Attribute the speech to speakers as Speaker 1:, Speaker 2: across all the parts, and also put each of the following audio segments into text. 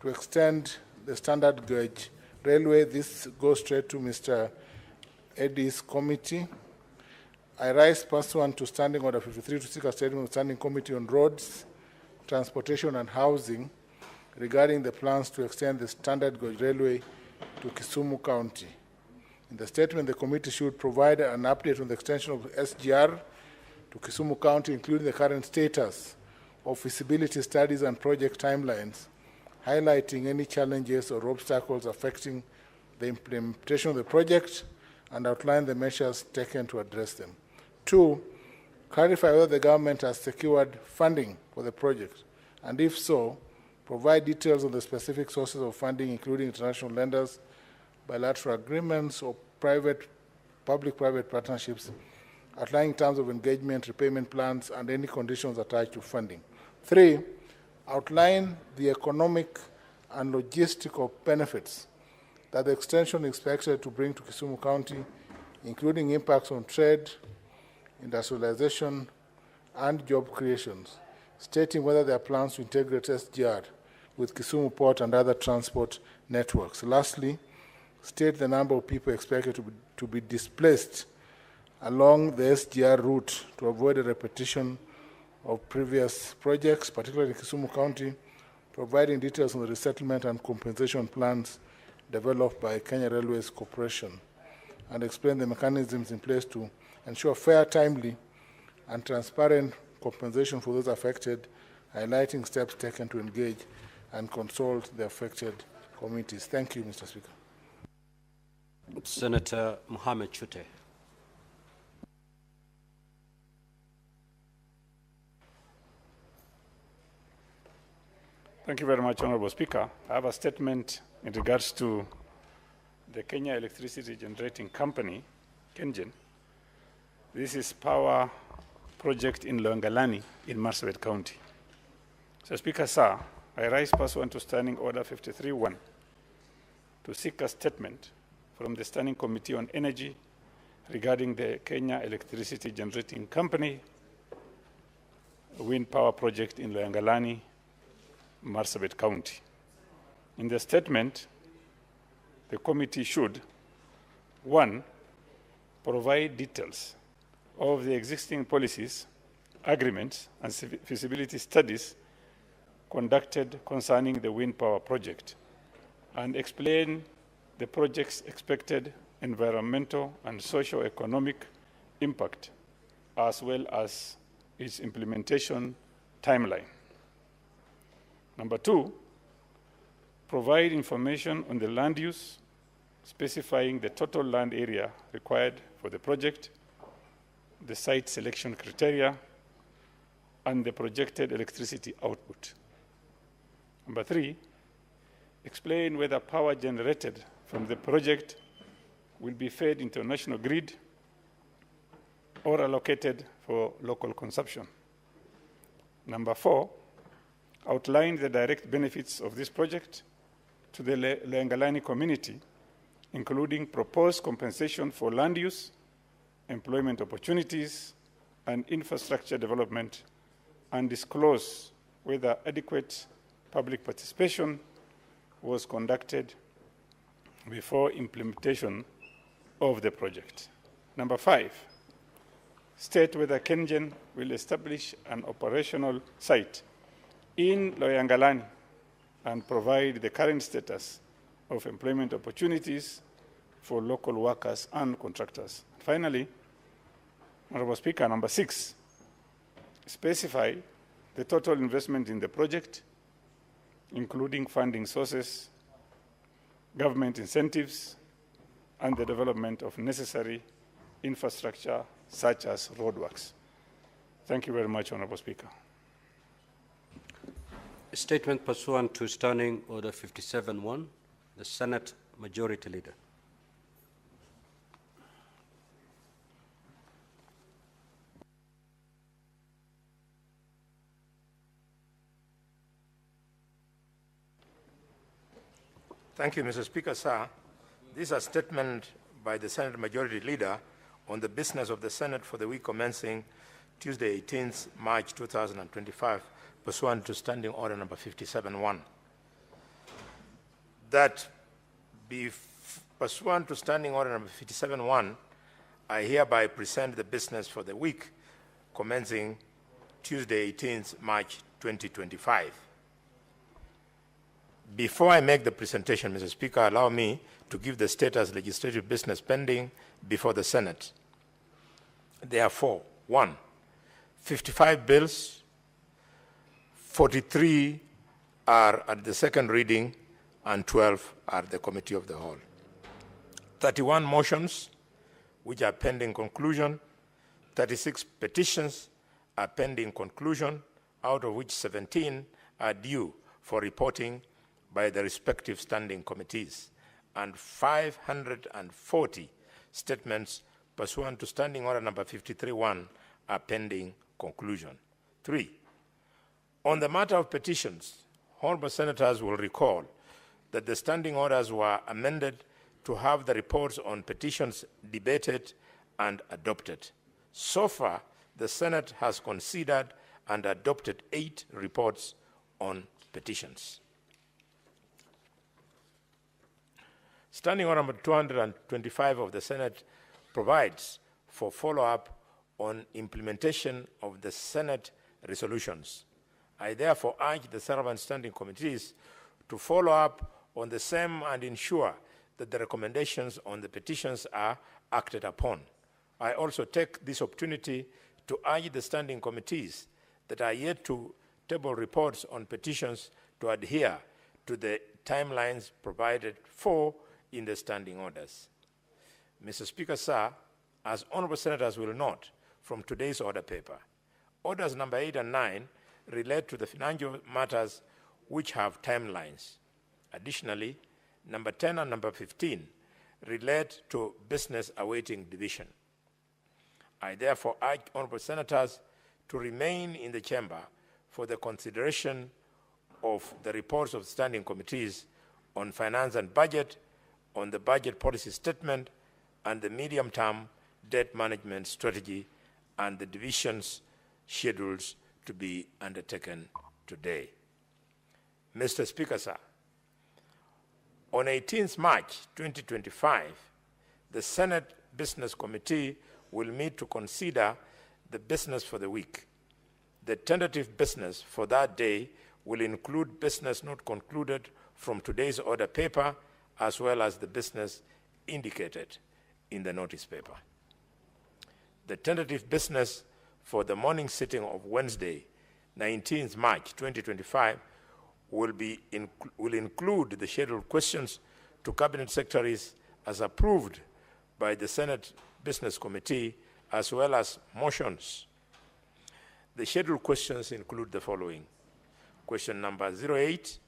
Speaker 1: to extend the standard gauge railway. This goes straight to Mr. Eddie's committee. I rise pursuant to Standing Order 53 to seek a statement of the Standing Committee on Roads, Transportation and Housing regarding the plans to extend the standard gauge railway to Kisumu County. In the statement, the committee should provide an update on the extension of SGR to Kisumu County, including the current status of feasibility studies and project timelines, highlighting any challenges or obstacles affecting the implementation of the project and outline the measures taken to address them. 2, clarify whether the government has secured funding for the project, and if so, provide details on the specific sources of funding, including international lenders, bilateral agreements, or public-private partnerships, outlining terms of engagement, repayment plans, and any conditions attached to funding. 3, outline the economic and logistical benefits that the extension is expected to bring to Kisumu County, including impacts on trade, industrialization, and job creations, stating whether there are plans to integrate SGR with Kisumu Port and other transport networks. Lastly, state the number of people expected to be displaced along the SGR route to avoid a repetition of previous projects, particularly in Kisumu County, providing details on the resettlement and compensation plans developed by Kenya Railways Corporation, and explain the mechanisms in place to ensure fair, timely, and transparent compensation for those affected, highlighting steps taken to engage and consult the affected committees. Thank you, Mr. Speaker.
Speaker 2: Senator Mohammed Chute.
Speaker 3: Thank you very much, Honorable Speaker. I have a statement in regards to the Kenya Electricity Generating Company, KENGEN. This is power project in Loyangalani in Marsabit County. So, Speaker, sir, I rise pursuant to Standing Order 53-1 to seek a statement from the Standing Committee on Energy regarding the Kenya Electricity Generating Company wind power project in Loyangalani, Marsabit County. In the statement, the committee should, 1, provide details of the existing policies, agreements, and feasibility studies conducted concerning the wind power project, and explain the project's expected environmental and socio-economic impact, as well as its implementation timeline. Number 2, provide information on the land use, specifying the total land area required for the project, the site selection criteria, and the projected electricity output. Number 3, explain whether power generated from the project will be fed into a national grid or allocated for local consumption. Number 4, outline the direct benefits of this project to the Loyangalani community, including proposed compensation for land use, employment opportunities, and infrastructure development, and disclose whether adequate public participation was conducted before implementation of the project. Number 5, state whether KENGEN will establish an operational site in Loyangalani and provide the current status of employment opportunities for local workers and contractors. Finally, Honorable Speaker, number 6, specify the total investment in the project, including funding sources, government incentives, and the development of necessary infrastructure such as roadworks. Thank you very much, Honorable Speaker.
Speaker 2: Statement pursuant to Standing Order 57-1, the Senate Majority Leader.
Speaker 4: Thank you, Mr. Speaker, sir. This is a statement by the Senate Majority Leader on the business of the Senate for the week commencing Tuesday, 18th March 2025, pursuant to Standing Order number 57-1. that pursuant to Standing Order number 57-1, I hereby present the business for the week commencing Tuesday, 18th March 2025. Before I make the presentation, Mr. Speaker, allow me to give the status legislative business pending before the Senate. Therefore, 1, 55 bills, 43 are at the second reading, and 12 are the committee of the whole. 31 motions, which are pending conclusion. 36 petitions are pending conclusion, out of which 17 are due for reporting by the respective standing committees, and 540 statements pursuant to Standing Order number 53-1 are pending conclusion. 3, on the matter of petitions, honorable senators will recall that the standing orders were amended to have the reports on petitions debated and adopted. So far, the Senate has considered and adopted 8 reports on petitions. Standing Order number 225 of the Senate provides for follow-up on implementation of the Senate resolutions. I therefore urge the relevant standing committees to follow up on the same and ensure that the recommendations on the petitions are acted upon. I also take this opportunity to urge the standing committees that are yet to table reports on petitions to adhere to the timelines provided for in the standing orders. Mr. Speaker, sir, as honorable senators will note from today's order paper, orders number 8 and 9 relate to the financial matters which have timelines. Additionally, number 10 and number 15 relate to business awaiting division. I therefore urge honorable senators to remain in the chamber for the consideration of the reports of standing committees on finance and budget, on the budget policy statement, and the medium-term debt management strategy, and the divisions schedules to be undertaken today. Mr. Speaker, sir, on 18th March 2025, the Senate Business Committee will meet to consider the business for the week. The tentative business for that day will include business not concluded from today's order paper, as well as the business indicated in the notice paper. The tentative business for the morning sitting of Wednesday, 19th March 2025, will include the scheduled questions to Cabinet Secretaries as approved by the Senate Business Committee, as well as motions. The scheduled questions include the following. Question number 08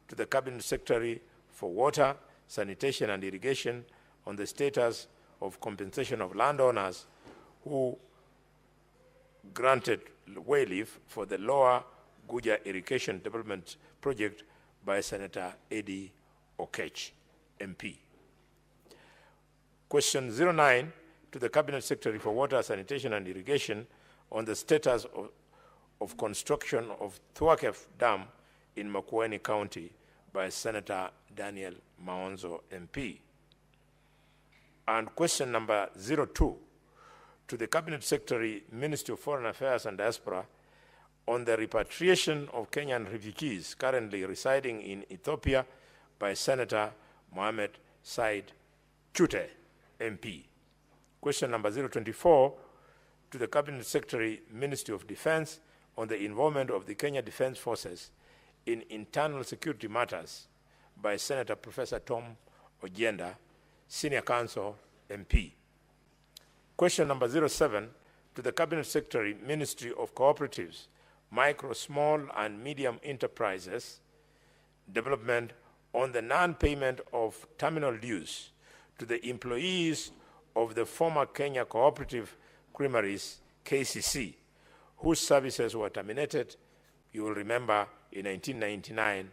Speaker 4: to the Cabinet Secretary for Water, Sanitation and Irrigation on the status of compensation of landowners who granted wayleave for the Lower Guja Irrigation Development Project by Senator Eddie Okech, MP. Question 09 to the Cabinet Secretary for Water, Sanitation and Irrigation on the status of construction of Thwakef Dam in Makueni County by Senator Daniel Maonzo, MP. And question number 02 to the Cabinet Secretary, Ministry of Foreign Affairs and Diaspora on the repatriation of Kenyan refugees currently residing in Ethiopia by Senator Mohamed Said Chute, MP. Question number 024 to the Cabinet Secretary, Ministry of Defense on the involvement of the Kenya Defense Forces in internal security matters by Senator Professor Tom Ojienda, Senior Counsel, MP. Question number 07 to the Cabinet Secretary, Ministry of Cooperatives, Micro, Small and Medium Enterprises Development on the non-payment of terminal dues to the employees of the former Kenya Cooperative Creameries, KCC, whose services were terminated, you will remember, in 1999.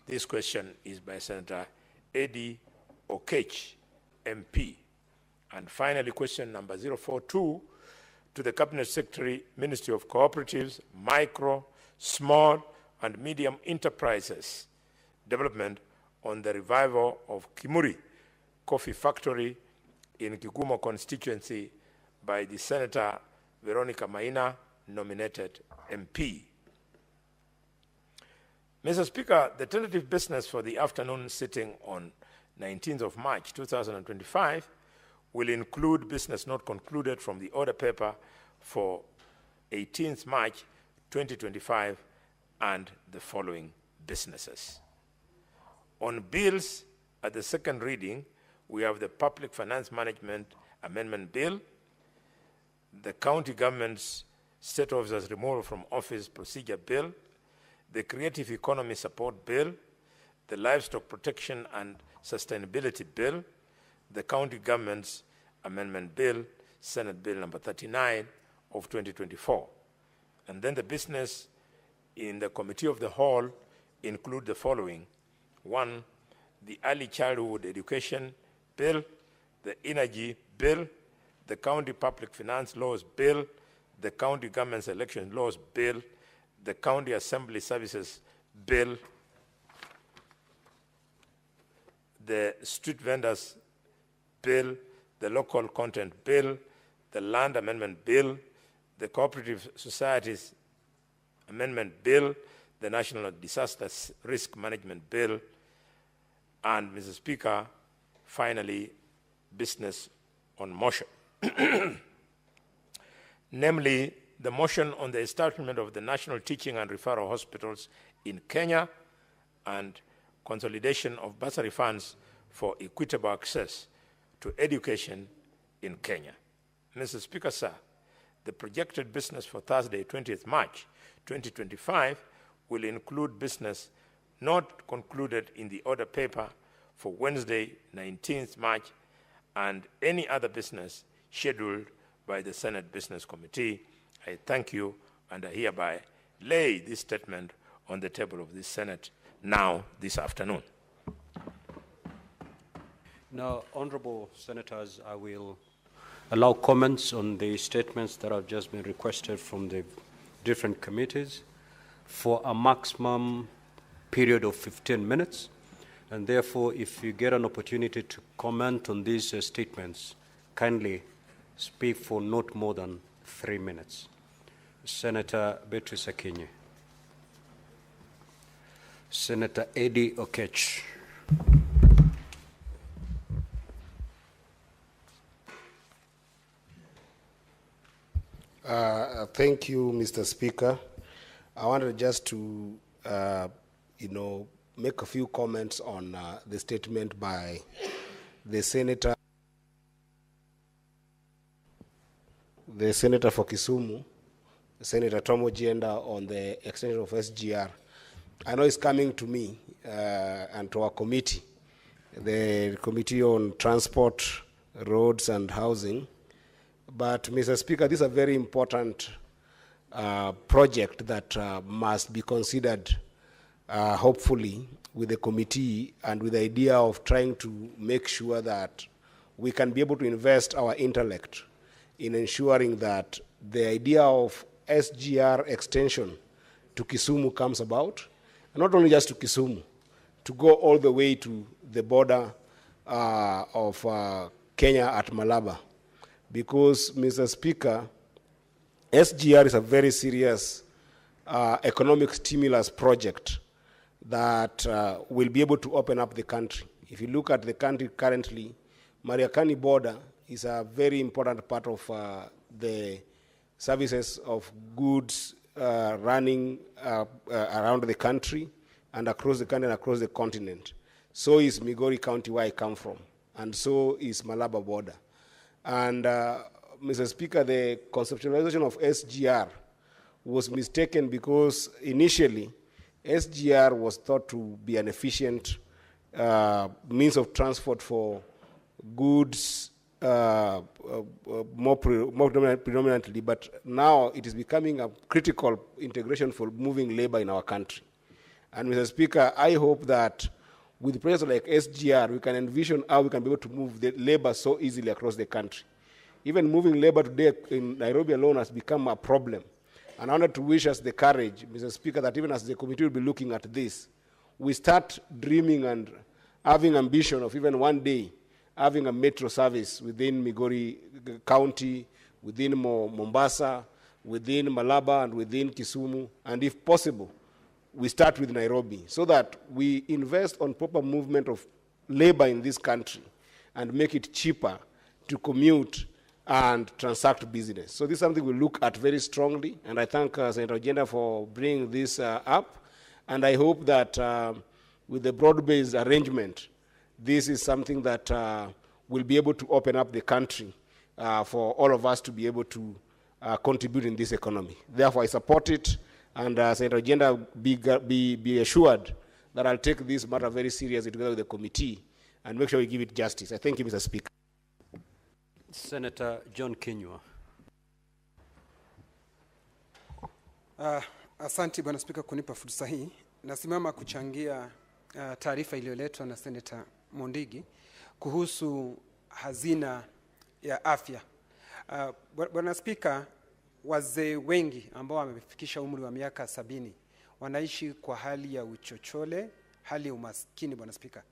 Speaker 4: This question is by Senator Eddie Okech, MP. And finally, question number 042 to the Cabinet Secretary, Ministry of Cooperatives, Micro, Small and Medium Enterprises Development on the revival of Kimuri Coffee Factory in Kigumo constituency by the Senator Veronica Maina, nominated MP. Mr. Speaker, the tentative business for the afternoon sitting on 19th of March 2025 will include business not concluded from the order paper for 18th March 2025 and the following businesses. On bills at the second reading, we have the Public Finance Management Amendment Bill, the County Government's State Officers Removal from Office Procedure Bill, the Creative Economy Support Bill, the Livestock Protection and Sustainability Bill, the County Government's Amendment Bill, Senate Bill number 39 of 2024. And then the business in the Committee of the Whole include the following. 1, the Early Childhood Education Bill, the Energy Bill, the County Public Finance Laws Bill, the County Government's Election Laws Bill, the County Assembly Services Bill, the Street Vendors Bill, the Local Content Bill, the Land Amendment Bill, the Cooperative Societies Amendment Bill, the National Disaster Risk Management Bill, and, Mr. Speaker, finally, business on motion. Namely, the motion on the establishment of the National Teaching and Referral Hospitals in Kenya and consolidation of bursary funds for equitable access to education in Kenya. Mr. Speaker, sir, the projected business for Thursday, 20th March 2025 will include business not concluded in the order paper for Wednesday, 19th March, and any other business scheduled by the Senate Business Committee. I thank you, and I hereby lay this statement on the table of the Senate now this afternoon.
Speaker 2: Now, honorable senators, I will allow comments on the statements that have just been requested from the different committees for a maximum period of 15 minutes. And therefore, if you get an opportunity to comment on these statements, kindly speak for not more than 3 minutes. Senator Beatrice Akinyi. Senator Eddie Okech.
Speaker 5: Thank you, Mr. Speaker. I wanted just to, make a few comments on the statement by the Senator for Kisumu, Senator Tom Ojienda, on the extension of SGR. I know it's coming to me and to our committee, the Committee on Transport, Roads and Housing. But, Mr. Speaker, this is a very important project that must be considered, hopefully, with the committee and with the idea of trying to make sure that we can be able to invest our intellect in ensuring that the idea of SGR extension to Kisumu comes about, and not only just to Kisumu, to go all the way to the border of Kenya at Malaba. Because, Mr. Speaker, SGR is a very serious economic stimulus project that will be able to open up the country. If you look at the country currently, Mariakani border is a very important part of the services of goods running around the country and across the country and across the continent. So is Migori County, where I come from, and so is Malaba border. And, Mr. Speaker, the conceptualization of SGR was mistaken because initially SGR was thought to be an efficient means of transport for goods more predominantly, but now it is becoming a critical integration for moving labor in our country. And, Mr. Speaker, I hope that with projects like SGR, we can envision how we can be able to move the labor so easily across the country. Even moving labor today in Nairobi alone has become a problem. And I wanted to wish us the courage, Mr. Speaker, that even as the committee will be looking at this, we start dreaming and having ambition of even one day having a metro service within Migori County, within Mombasa, within Malaba, and within Kisumu, and if possible, we start with Nairobi, so that we invest on proper movement of labor in this country and make it cheaper to commute and transact business. So this is something we look at very strongly, and I thank Senator Ojenda for bringing this up, and I hope that with the broad-based arrangement, this is something that will be able to open up the country for all of us to be able to contribute in this economy. Therefore, I support it, and Senator Ojenda, be assured that I'll take this matter very seriously together with the committee and make sure we give it justice. I thank you, Mr. Speaker.
Speaker 2: Senator John Kinyua.
Speaker 6: Asante Bwana Spika kunipa fursa hii. Nasimama kuchangia taarifa iliyoletwa na Senator Mondigi kuhusu hazina ya afya. Bwana Spika, wazee wengi ambao wamefikisha umri wa miaka 70 wanaishi kwa hali ya uchochole, hali ya umaskini, Bwana Spika.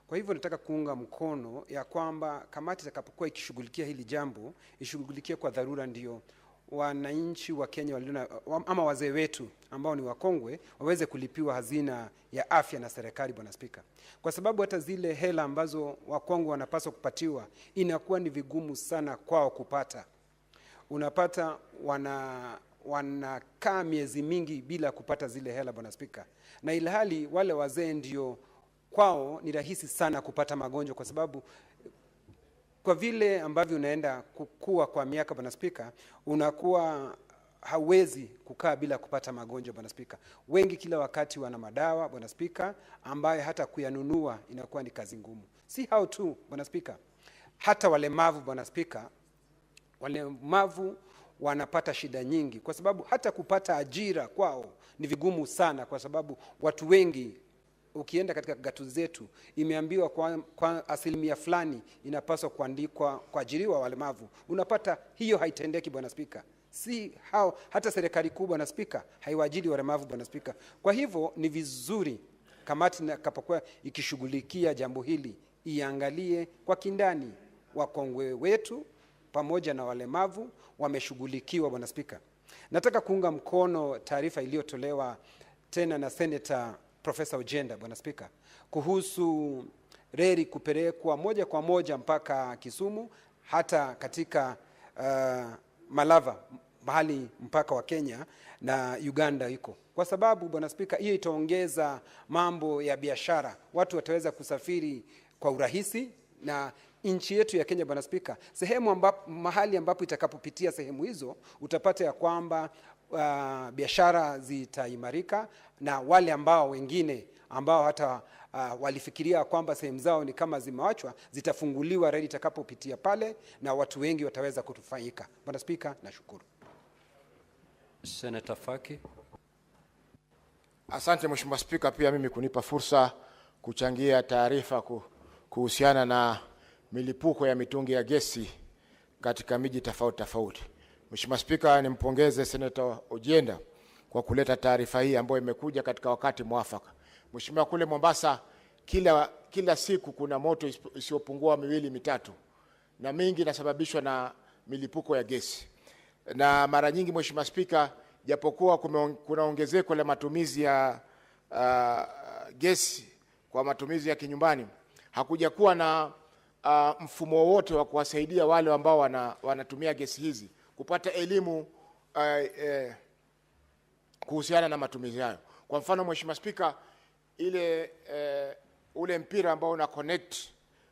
Speaker 6: Kwa hivyo nataka kuunga mkono ya kwamba kamati itakapokuwa ikishughulikia hili jambo, ishughulikie kwa dharura, ndio wananchi wa Kenya ama wazee wetu ambao ni wakongwe waweze kulipiwa hazina ya afya na serikali, Bwana Spika. Kwa sababu hata zile hela ambazo wakongwe wanapaswa kupatiwa inakuwa ni vigumu sana kwao kupata. Unapata wanakaa miezi mingi bila kupata zile hela, Bwana Spika. Na ilhali wale wazee ndio kwao ni rahisi sana kupata magonjwa, kwa sababu kwa vile ambavyo unaenda kukua kwa miaka, Bwana Spika, unakuwa hawezi kukaa bila kupata magonjwa, Bwana Spika. Wengi kila wakati wana madawa, Bwana Spika, ambaye hata kuyanunua inakuwa ni kazi ngumu. Si hao tu, Bwana Spika, hata walemavu, Bwana Spika, walemavu wanapata shida nyingi, kwa sababu hata kupata ajira kwao ni vigumu sana, kwa sababu watu wengi, ukienda katika gatuzi zetu, imeambiwa kwa asilimia fulani inapaswa kuandikwa kuajiriwa walemavu. Unapata hiyo haitendeki, Bwana Spika. Si hao, hata serikali kubwa, Bwana Spika, haiwaajiri walemavu, Bwana Spika. Kwa hivyo ni vizuri kamati itakapokuwa ikishughulikia jambo hili iangalie kwa kindani wakongwe wetu pamoja na walemavu wameshughulikiwa, Bwana Spika. Nataka kuunga mkono taarifa iliyotolewa tena na Senator Professor Ojenda, Bwana Spika, kuhusu reli kupelekwa moja kwa moja mpaka Kisumu, hata katika Malava, mahali mpaka wa Kenya na Uganda iko. Kwa sababu, Bwana Spika, hiyo itaongeza mambo ya biashara. Watu wataweza kusafiri kwa urahisi, na nchi yetu ya Kenya, Bwana Spika, mahali ambapo itakapopitia sehemu hizo, utapata ya kwamba biashara zitaimarika, na wale ambao wengine ambao hata walifikiria kwamba sehemu zao ni kama zimewachwa, zitafunguliwa reli itakapopitia pale, na watu wengi wataweza kutufaika. Bwana Spika, nashukuru.
Speaker 2: Senator Faki.
Speaker 7: Asante Mheshimiwa Spika, pia mimi kunipa fursa kuchangia taarifa kuhusiana na milipuko ya mitungi ya gesi katika miji tofauti tofauti. Mheshimiwa Spika, nimpongeze Senator Ojenda kwa kuleta taarifa hii ambayo imekuja katika wakati mwafaka. Mheshimiwa, kule Mombasa kila siku kuna moto isiyopungua 2-3, na mingi inasababishwa na milipuko ya gesi. Na mara nyingi Mheshimiwa Spika, japokuwa kuna ongezeko la matumizi ya gesi kwa matumizi ya kinyumbani, hakuja kuwa na mfumo wote wa kuwasaidia wale ambao wanatumia gesi hizi kupata elimu kuhusiana na matumizi hayo. Kwa mfano Mheshimiwa Spika, ule mpira ambao una connect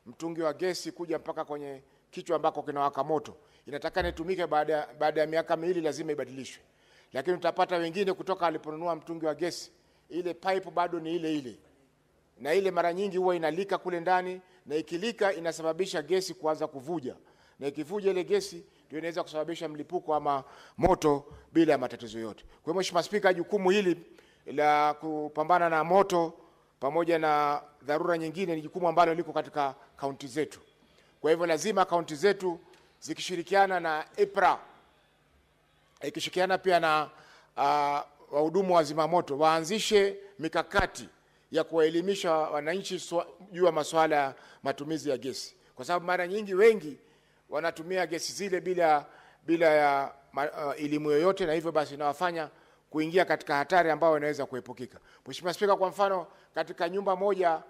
Speaker 7: mtungi wa gesi kuja mpaka kwenye kichwa ambako kinawaka moto, inatakana itumike baada ya miaka 2 lazima ibadilishwe. Lakini utapata wengine kutoka aliponunua mtungi wa gesi, ile pipe bado ni ile. Na ile mara nyingi huwa inalika kule ndani, na ikilika inasababisha gesi kuanza kuvuja. Na ikivuja ile gesi ndio inaweza kusababisha mlipuko ama moto bila ya matatizo yote. Kwa hiyo Mheshimiwa Spika, jukumu hili la kupambana na moto pamoja na dharura nyingine ni jukumu ambalo liko katika kaunti zetu. Kwa hivyo lazima kaunti zetu zikishirikiana na EPRA, ikishirikiana pia na wahudumu wa zimamoto, waanzishe mikakati ya kuwaelimisha wananchi juu ya masuala ya matumizi ya gesi, kwa sababu mara nyingi wengi wanatumia gesi zile bila ya elimu yoyote, na hivyo basi inawafanya kuingia katika hatari ambayo inaweza kuepukika. Mheshimiwa Spika, kwa mfano katika nyumba moja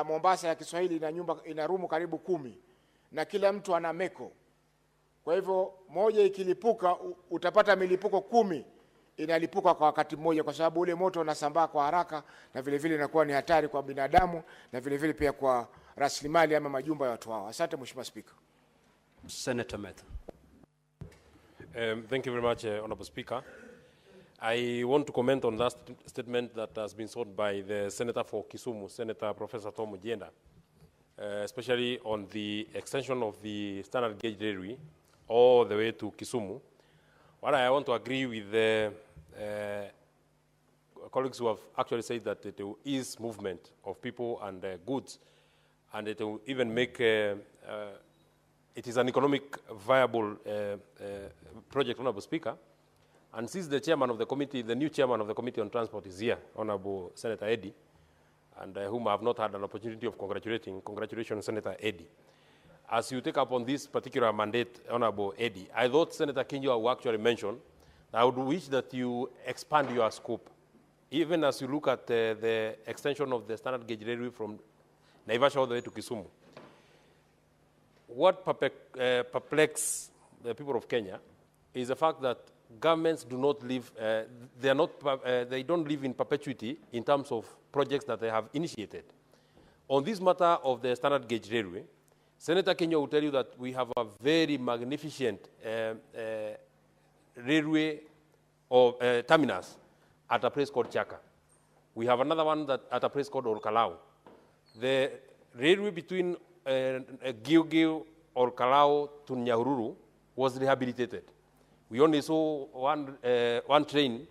Speaker 7: Mombasa ya Kiswahili ina rumu karibu 10 na kila mtu ana meko. Kwa hivyo moja ikilipuka utapata milipuko 10 inalipuka kwa wakati mmoja, kwa sababu ule moto unasambaa kwa haraka, na vile vile inakuwa ni hatari kwa binadamu na vile vile pia kwa rasilimali ama majumba ya watu hao. Asante Mheshimiwa Spika.
Speaker 2: Senator Methu.
Speaker 8: Thank you very much, Honorable Speaker. I want to comment on that statement that has been sought by the Senator for Kisumu, Senator Professor Tom Ojienda, especially on the extension of the standard gauge railway all the way to Kisumu. What I want to agree with the colleagues who have actually said that it will ease movement of people and goods, and it will even make it is an economic viable project, Honorable Speaker. And since the chairman of the committee, the new chairman of the Committee on Transport is here, Honorable Senator Eddy, and whom I have not had an opportunity of congratulating. Congratulations, Senator Eddy. As you take up on this particular mandate, Honorable Eddy, I thought Senator Kinjua actually mentioned that I would wish that you expand your scope, even as you look at the extension of the standard gauge railway from Naivasha all the way to Kisumu. What perplexes the people of Kenya is the fact that governments do not live, they don't live in perpetuity in terms of projects that they have initiated. On this matter of the standard gauge railway, Senator Kenya will tell you that we have a very magnificent railway or terminus at a place called Chaka. We have another one at a place called Olkalau. The railway between Gilgil or Kalau to Nyahururu was rehabilitated. We only saw one train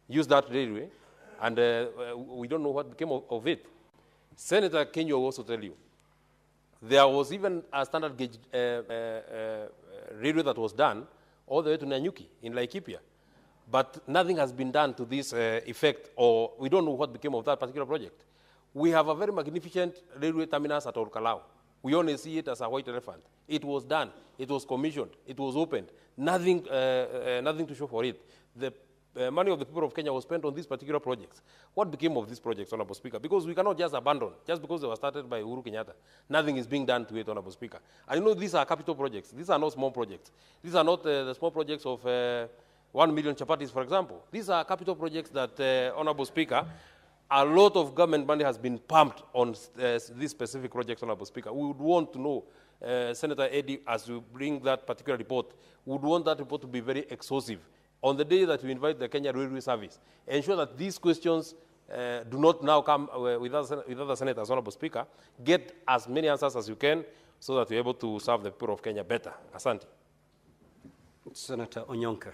Speaker 8: use that railway, and we don't know what became of it. Senator Kenya will also tell you, there was even a standard gauge railway that was done all the way to Nanyuki in Laikipia. But nothing has been done to this effect, or we don't know what became of that particular project. We have a very magnificent railway terminus at Olkalau. We only see it as a white elephant. It was done, it was commissioned, it was opened. Nothing to show for it. The money of the people of Kenya was spent on these particular projects. What became of these projects, Honorable Speaker? Because we cannot just abandon, just because they were started by Uhuru Kenyatta. Nothing is being done to it, Honorable Speaker. And you know, these are capital projects. These are not small projects. These are not the small projects of 1 million chapatis, for example. These are capital projects that, Honorable Speaker, a lot of government money has been pumped on these specific projects, Honorable Speaker. We would want to know, Senator Eddy, as you bring that particular report, we would want that report to be very exhaustive. On the day that we invite the Kenya Railway Service, ensure that these questions do not now come with other senators, Honorable Speaker. Get as many answers as you can so that we're able to serve the people of Kenya better. Asante.
Speaker 2: Senator Onyonka.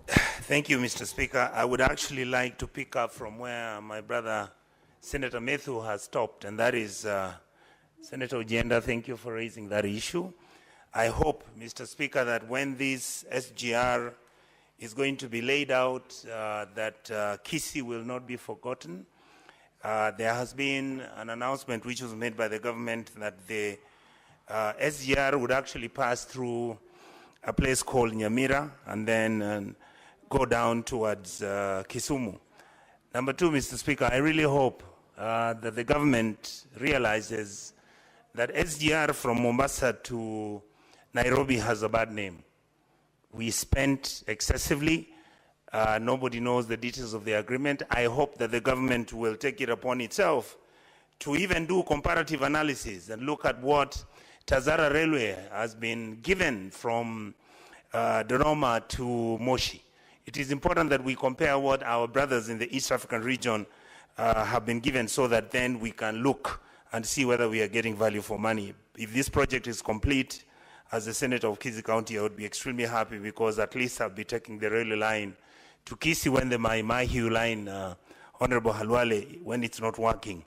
Speaker 9: Thank you, Mr. Speaker. I would actually like to pick up from where my brother, Senator Methu, has stopped, and that is, Senator Ojienda, thank you for raising that issue. I hope, Mr. Speaker, that when this SGR is going to be laid out, that Kisii will not be forgotten. There has been an announcement which was made by the government that the SGR would actually pass through a place called Nyamira and then go down towards Kisumu. Number two, Mr. Speaker, I really hope that the government realizes that SGR from Mombasa to Nairobi has a bad name. We spent excessively. Nobody knows the details of the agreement. I hope that the government will take it upon itself to even do comparative analysis and look at what Tazara Railway has been given from Dodoma to Moshi. It is important that we compare what our brothers in the East African region have been given, so that then we can look and see whether we are getting value for money. If this project is complete, as the Senator of Kisii County, I would be extremely happy, because at least I'll be taking the railway line to Kisii when the Mai-Mahiu line, Honorable Halwale, when it's not working.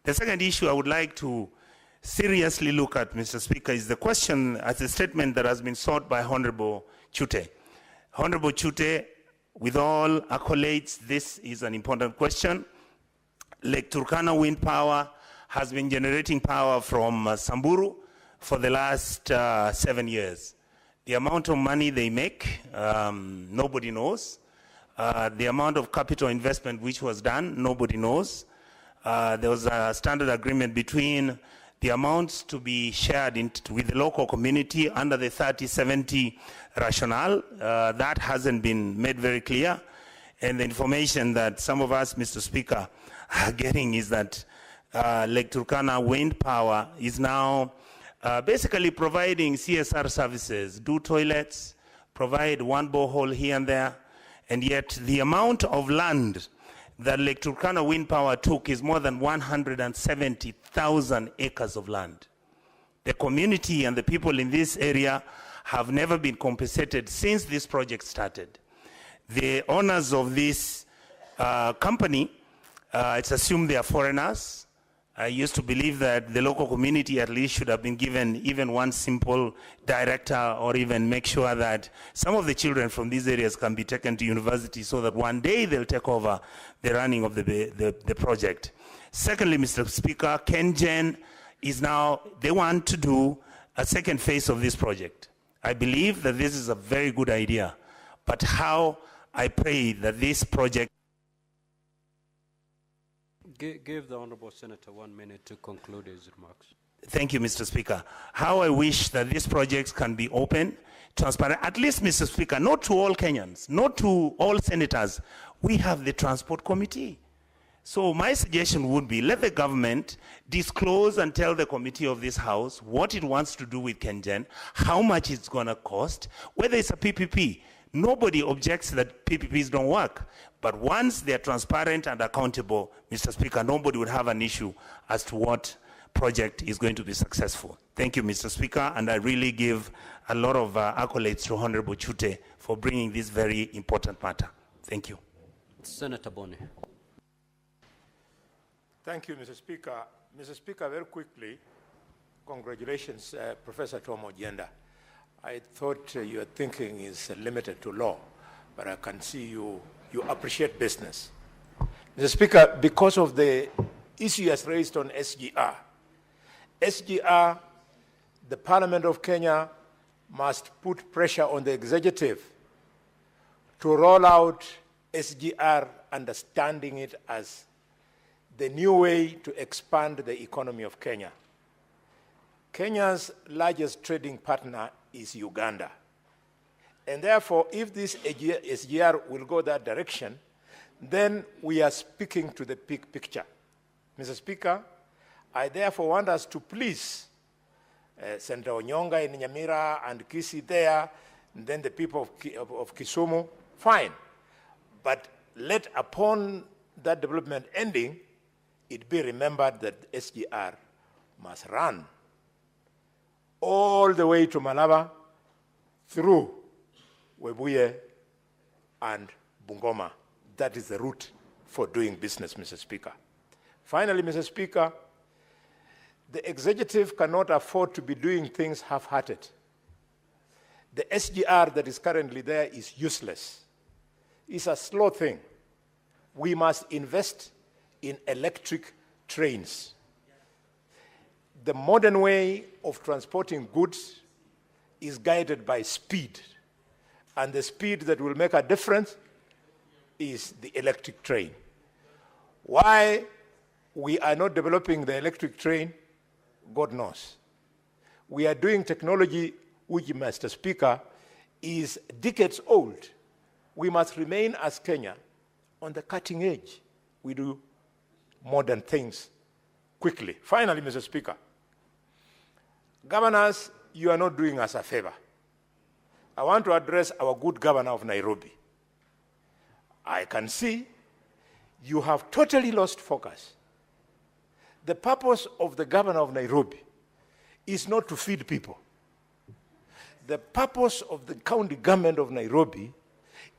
Speaker 9: The second issue I would like to seriously look at, Mr. Speaker, is the question as a statement that has been sought by Honorable Chute. Honorable Chute, with all accolades, this is an important question. Lake Turkana Wind Power has been generating power from Samburu for the last 7 years. The amount of money they make, nobody knows. The amount of capital investment which was done, nobody knows. There was a standard agreement between the amounts to be shared with the local community under the 30-70 rationale. That hasn't been made very clear. And the information that some of us, Mr. Speaker, are getting is that Lake Turkana Wind Power is now basically providing CSR services, do toilets, provide one borehole here and there, and yet the amount of land that Lake Turkana Wind Power took is more than 170,000 acres of land. The community and the people in this area have never been compensated since this project started. The owners of this company, it's assumed they are foreigners. I used to believe that the local community at least should have been given even one simple director, or even make sure that some of the children from these areas can be taken to university so that one day they'll take over the running of the project. Secondly, Mr. Speaker, KenGen is now, they want to do a second phase of this project. I believe that this is a very good idea, but how I pray that this project.
Speaker 2: Give the Honourable Senator 1 minute to conclude his remarks.
Speaker 9: Thank you, Mr. Speaker. How I wish that these projects can be open, transparent, at least, Mr. Speaker, not to all Kenyans, not to all senators. We have the Transport Committee. So my suggestion would be, let the government disclose and tell the committee of this House what it wants to do with KenGen, how much it's going to cost, whether it's a PPP. Nobody objects that PPPs don't work. But once they're transparent and accountable, Mr. Speaker, nobody would have an issue as to what project is going to be successful. Thank you, Mr. Speaker, and I really give a lot of accolades to Honorable Chute for bringing this very important matter. Thank you.
Speaker 2: Senator Boni.
Speaker 4: Thank you, Mr. Speaker. Mr. Speaker, very quickly, congratulations, Professor Tom Ojienda. I thought your thinking is limited to law, but I can see you appreciate business. Mr. Speaker, because of the issue as raised on SGR, the Parliament of Kenya must put pressure on the executive to roll out SGR, understanding it as the new way to expand the economy of Kenya. Kenya's largest trading partner is Uganda. And therefore, if this SGR will go that direction, then we are speaking to the big picture. Mr. Speaker, I therefore want us to please Senator Onyonga in Nyamira and Kisii there, and then the people of Kisumu, fine. But let upon that development ending, it be remembered that SGR must run all the way to Malaba, through Webuye and Bungoma. That is the route for doing business, Mr. Speaker. Finally, Mr. Speaker, the executive cannot afford to be doing things half-hearted. The SGR that is currently there is useless. It's a slow thing. We must invest in electric trains. The modern way of transporting goods is guided by speed. And the speed that will make a difference is the electric train. Why we are not developing the electric train, God knows. We are doing technology which, Mr. Speaker, is decades old. We must remain as Kenya on the cutting edge. We do modern things quickly. Finally, Mr. Speaker, governors, you are not doing us a favor. I want to address our good governor of Nairobi. I can see you have totally lost focus. The purpose of the governor of Nairobi is not to feed people. The purpose of the county government of Nairobi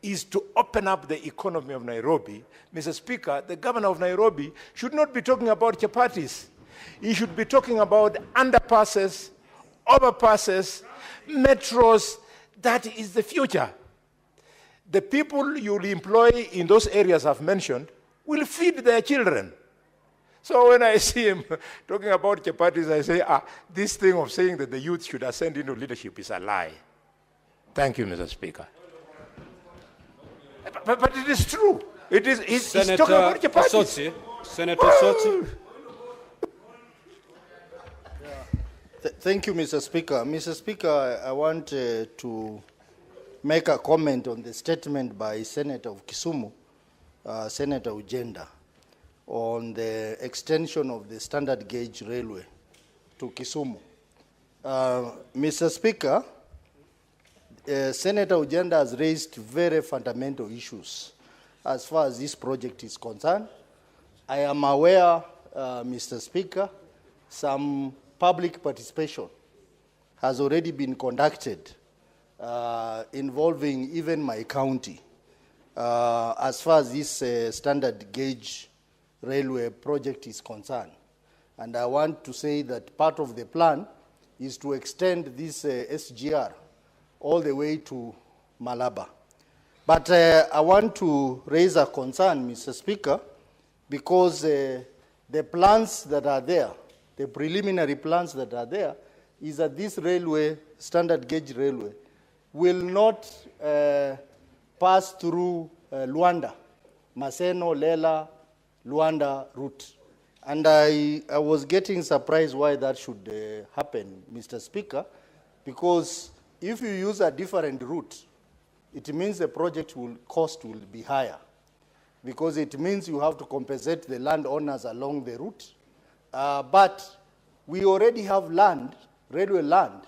Speaker 4: is to open up the economy of Nairobi. Mr. Speaker, the governor of Nairobi should not be talking about chapatis. He should be talking about underpasses, overpasses, metros. That is the future. The people you will employ in those areas I've mentioned will feed their children. So when I see him talking about chapatis, I say, this thing of saying that the youth should ascend into leadership is a lie. Thank you, Mr. Speaker. But it is true. He's talking about chapatis.
Speaker 2: Sotsi. Senator Sotsi.
Speaker 10: Thank you, Mr. Speaker. Mr. Speaker, I want to make a comment on the statement by Senator of Kisumu, Senator Ujenda, on the extension of the standard gauge railway to Kisumu. Mr. Speaker, Senator Ujenda has raised very fundamental issues as far as this project is concerned. I am aware, Mr. Speaker, some public participation has already been conducted involving even my county as far as this standard gauge railway project is concerned. And I want to say that part of the plan is to extend this SGR all the way to Malaba. But I want to raise a concern, Mr. Speaker, because the plans that are there, the preliminary plans that are there, is that this railway, standard gauge railway, will not pass through Luanda, Maseno, Lela, Luanda route. And I was getting surprised why that should happen, Mr. Speaker, because if you use a different route, it means the project cost will be higher, because it means you have to compensate the landowners along the route. But we already have land, railway land,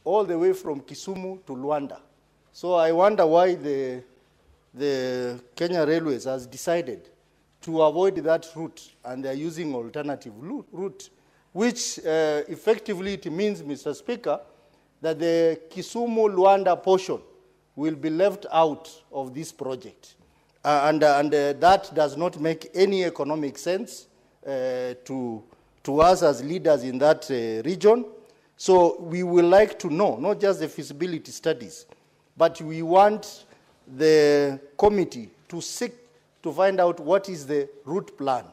Speaker 10: all the way from Kisumu to Luanda. So I wonder why the Kenya Railways has decided to avoid that route, and they're using alternative route, which effectively it means, Mr. Speaker, that the Kisumu-Luanda portion will be left out of this project. And that does not make any economic sense to us as leaders in that region. So we would like to know, not just the feasibility studies, but we want the committee to seek to find out what is the route plan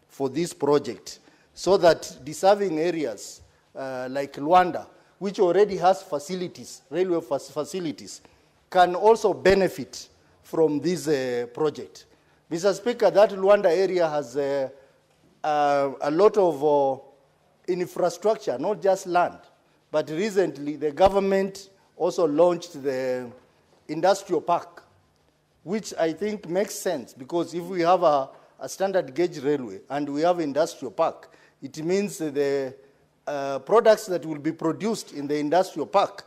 Speaker 10: for this project, so that deserving areas like Luanda, which already has facilities, railway facilities, can also benefit from this project. Mr. Speaker, that Luanda area has a lot of infrastructure, not just land, but recently the government also launched the industrial park, which I think makes sense, because if we have a standard gauge railway and we have industrial park, it means the products that will be produced in the industrial park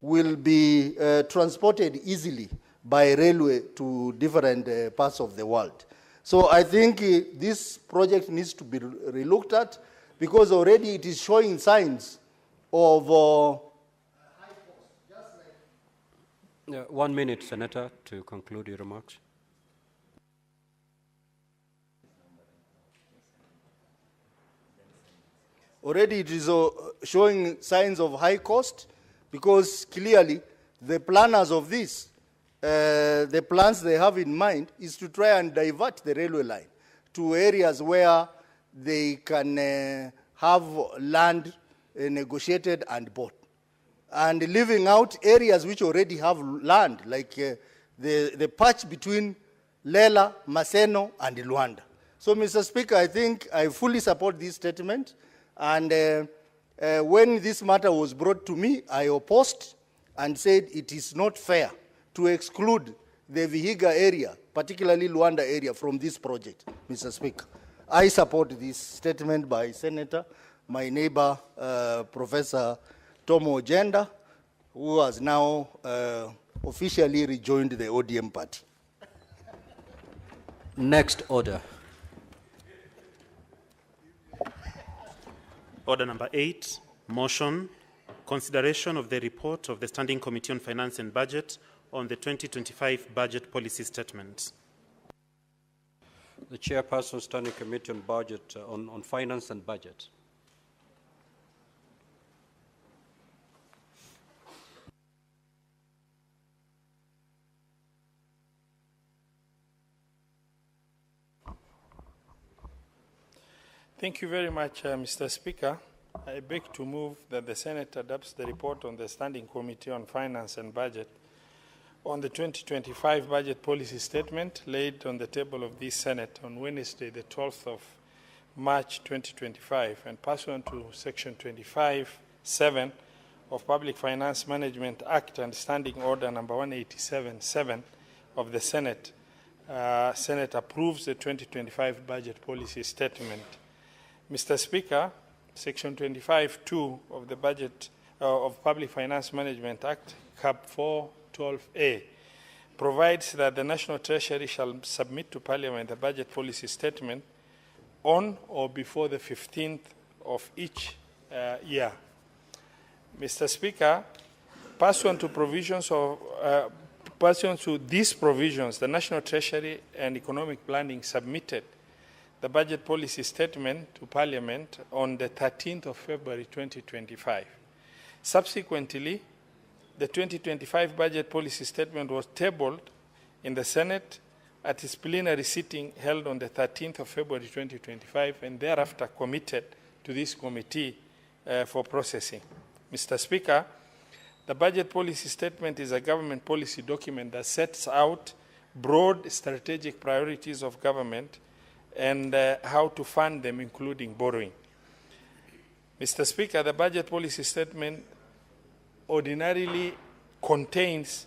Speaker 10: will be transported easily by railway to different parts of the world. So I think this project needs to be relooked at, because already it is showing signs of
Speaker 2: 1 minute, Senator, to conclude your remarks.
Speaker 10: already it is showing signs of high cost, because clearly the planners of this, the plans they have in mind is to try and divert the railway line to areas where they can have land negotiated and bought, and leaving out areas which already have land, like the patch between Lela, Maseno, and Luanda. So, Mr. Speaker, I think I fully support this statement, and when this matter was brought to me, I opposed and said it is not fair to exclude the Vihiga area, particularly Luanda area, from this project, Mr. Speaker. I support this statement by Senator, my neighbor, Professor Tomo Ojenda, who has now officially rejoined the ODM party.
Speaker 2: Next order.
Speaker 11: Order number 8, motion, consideration of the report of the Standing Committee on Finance and Budget on the 2025 Budget Policy Statement.
Speaker 2: The Chairperson, Standing Committee on Budget, on Finance and Budget.
Speaker 12: Thank you very much, Mr. Speaker. I beg to move that the Senate adopts the report on the Standing Committee on Finance and Budget on the 2025 Budget Policy Statement laid on the table of this Senate on Wednesday, the 12th of March 2025, and pursuant to Section 25(7) of Public Finance Management Act and Standing Order number 187(7) of the Senate. Senate approves the 2025 Budget Policy Statement. Mr. Speaker, Section 25(2) of the Budget of Public Finance Management Act, Cap 412A, provides that the National Treasury shall submit to Parliament the Budget Policy Statement on or before the 15th of each year. Mr. Speaker, pursuant to these provisions, the National Treasury and Economic Planning submitted the Budget Policy Statement to Parliament on the 13th of February 2025. Subsequently, the 2025 Budget Policy Statement was tabled in the Senate at its plenary sitting held on the 13th of February 2025 and thereafter committed to this committee for processing. Mr. Speaker, the Budget Policy Statement is a government policy document that sets out broad strategic priorities of government and how to fund them, including borrowing. Mr. Speaker, the Budget Policy Statement ordinarily contains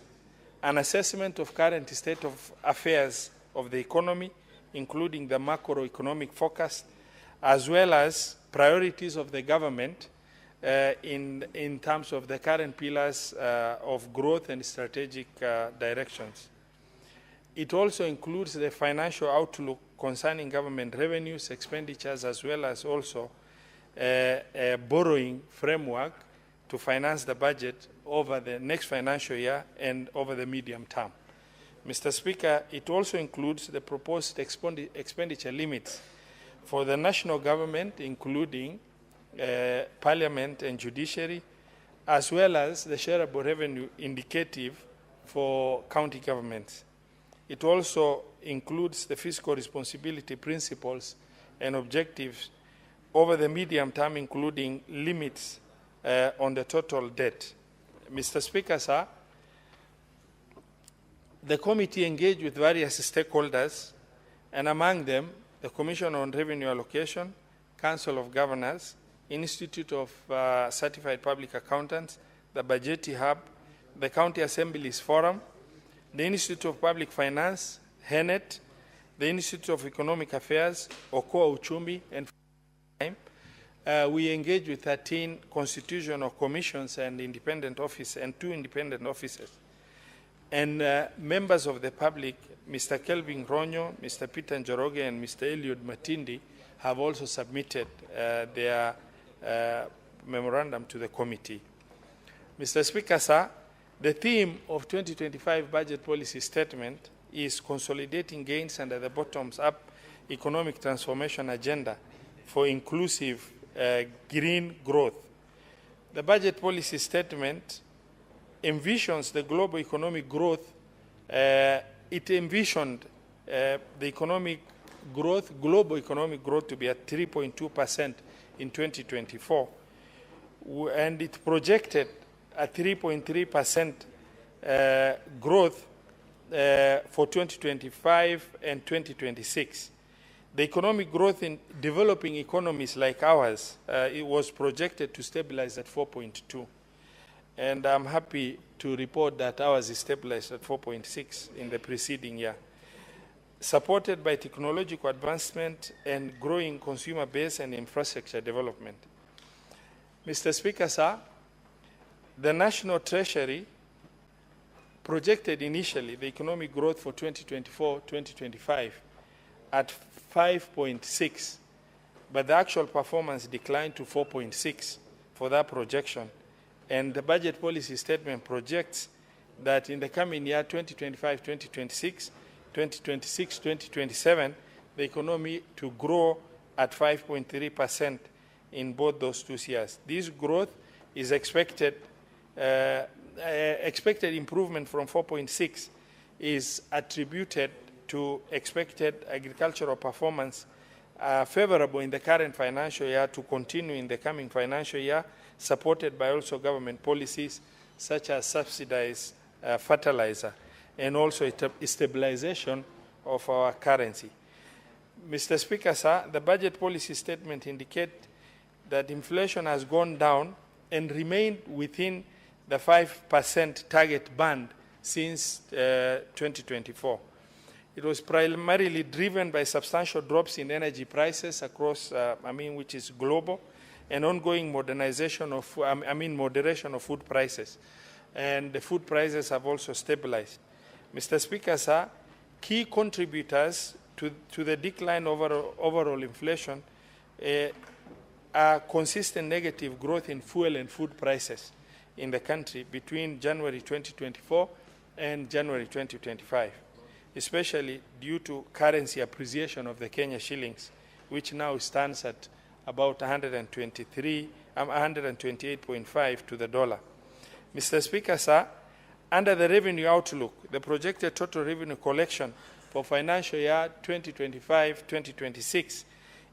Speaker 12: an assessment of current state of affairs of the economy, including the macroeconomic forecast, as well as priorities of the government in terms of the current pillars of growth and strategic directions. It also includes the financial outlook concerning government revenues, expenditures, as well as also a borrowing framework to finance the budget over the next financial year and over the medium term. Mr. Speaker, it also includes the proposed expenditure limits for the national government, including Parliament and Judiciary, as well as the shareable revenue indicative for county governments. It also includes the fiscal responsibility principles and objectives over the medium term, including limits on the total debt. Mr. Speaker, sir, the committee engaged with various stakeholders, and among them, the Commission on Revenue Allocation, Council of Governors, Institute of Certified Public Accountants, the Budgetary Hub, the County Assemblies Forum, the Institute of Public Finance, HENET, the Institute of Economic Affairs, Okoa Uchumi, and we engage with 13 constitutional commissions and independent office and 2 independent offices. And members of the public, Mr. Kelvin Ronyo, Mr. Peter Njoroge, and Mr. Eliud Matindi have also submitted their memorandum to the committee. Mr. Speaker, sir, the theme of 2025 Budget Policy Statement is consolidating gains under the bottoms-up economic transformation agenda for inclusive green growth. The Budget Policy Statement envisions the global economic growth. It envisioned the global economic growth to be at 3.2% in 2024, and it projected a 3.3% growth for 2025 and 2026. The economic growth in developing economies like ours, it was projected to stabilize at 4.2. And I'm happy to report that ours is stabilized at 4.6 in the preceding year. Supported by technological advancement and growing consumer base and infrastructure development. Mr. Speaker, sir, the National Treasury projected initially the economic growth for 2024-2025 at 5.6, but the actual performance declined to 4.6 for that projection. And the Budget Policy Statement projects that in the coming year, 2025-2026, 2026-2027, the economy to grow at 5.3% in both those 2 years. This growth is expected improvement from 4.6 is attributed to expected agricultural performance favorable in the current financial year to continue in the coming financial year, supported by also government policies such as subsidized fertilizer and also stabilization of our currency. Mr. Speaker, sir, the budget policy statement indicates that inflation has gone down and remained within the 5% target band since 2024. It was primarily driven by substantial drops in energy prices across, which is global, and ongoing modernization of, moderation of food prices. And the food prices have also stabilized. Mr. Speaker, sir, key contributors to the decline overall inflation are consistent negative growth in fuel and food prices in the country between January 2024 and January 2025, especially due to currency appreciation of the Kenya shillings, which now stands at about 128.5 to the dollar. Mr. Speaker, sir, under the revenue outlook, the projected total revenue collection for financial year 2025-2026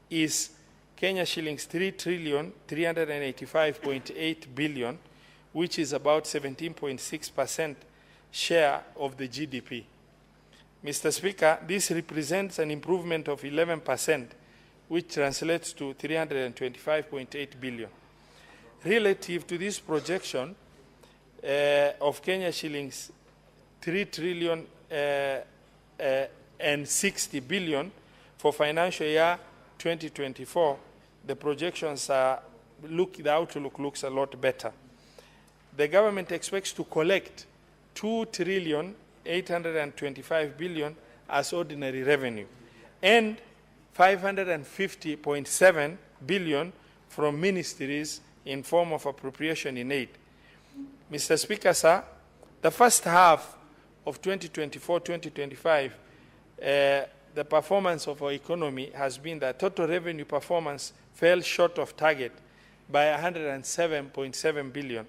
Speaker 12: is Kenya shillings 3,385.8 billion, which is about 17.6% share of the GDP. Mr. Speaker, this represents an improvement of 11%, which translates to 325.8 billion. Relative to this projection of Kenya shillings 3,060 billion for financial year 2024, the projections the outlook looks a lot better. The government expects to collect 2,825 billion as ordinary revenue and 550.7 billion from ministries in form of appropriation in aid. Mr. Speaker, sir, the first half of 2024-2025, the performance of our economy has been that total revenue performance fell short of target by 107.7 billion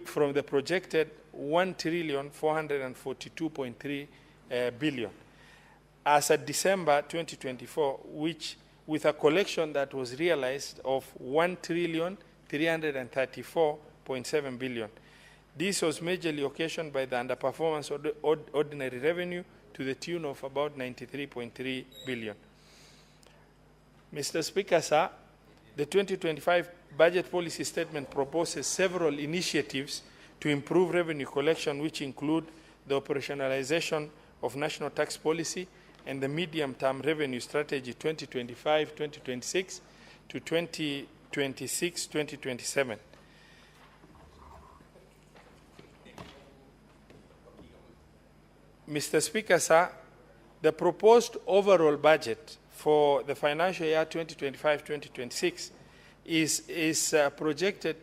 Speaker 12: from the projected 1,442.3 billion. As at December 2024, which with a collection that was realized of 1,334.7 billion. This was majorly occasioned by the underperformance of the ordinary revenue to the tune of about 93.3 billion. Mr. Speaker, sir, the 2025 budget policy statement proposes several initiatives to improve revenue collection, which include the operationalization of national tax policy and the medium-term revenue strategy 2025-2026 to 2026-2027. Mr. Speaker, sir, the proposed overall budget for the financial year 2025-2026 is projected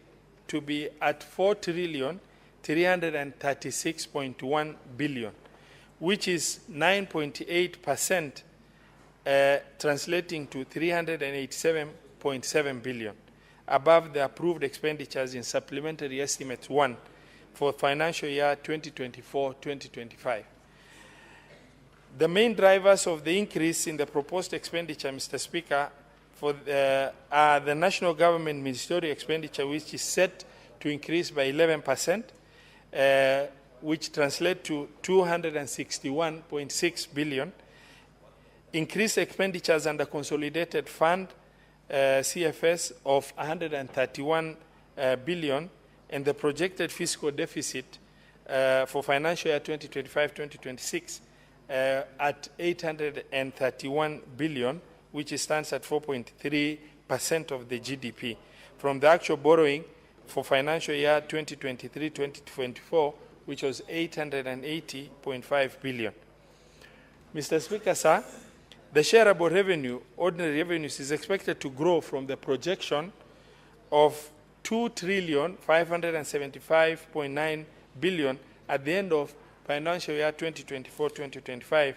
Speaker 12: to be at 4,336.1 billion, which is 9.8%, translating to 387.7 billion, above the approved expenditures in Supplementary Estimates 1 for financial year 2024-2025. The main drivers of the increase in the proposed expenditure, Mr. Speaker, are the national government ministerial expenditure, which is set to increase by 11%, which translates to 261.6 billion. Increased expenditures under consolidated fund, CFS, of 131 billion, and the projected fiscal deficit for financial year 2025-2026 at 831 billion, which stands at 4.3% of the GDP. From the actual borrowing for financial year 2023-2024, which was 880.5 billion. Mr. Speaker, sir, the shareable revenue, ordinary revenues, is expected to grow from the projection of 2,575.9 billion at the end of financial year 2024-2025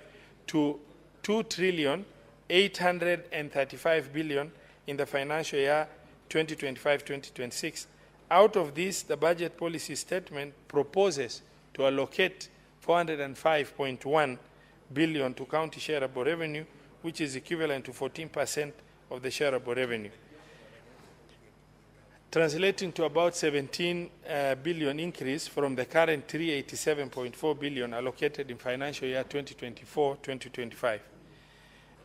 Speaker 12: to 2,835 billion in the financial year 2025-2026. Out of this, the budget policy statement proposes to allocate 405.1 billion to county shareable revenue, which is equivalent to 14% of the shareable revenue, translating to about 17 billion increase from the current 387.4 billion allocated in financial year 2024-2025.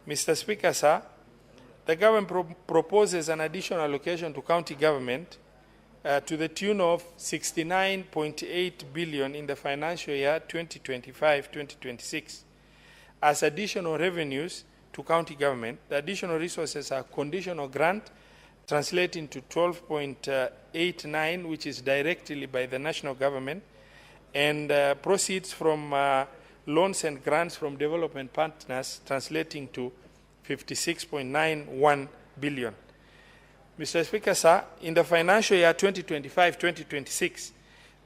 Speaker 12: Mr. Speaker, sir, the government proposes an additional allocation to county government to the tune of 69.8 billion in the financial year 2025-2026 as additional revenues to county government. The additional resources are conditional grant translating to 12.89, which is directly by the national government, and proceeds from loans and grants from development partners translating to 56.91 billion. Mr. Speaker, sir, in the financial year 2025-2026,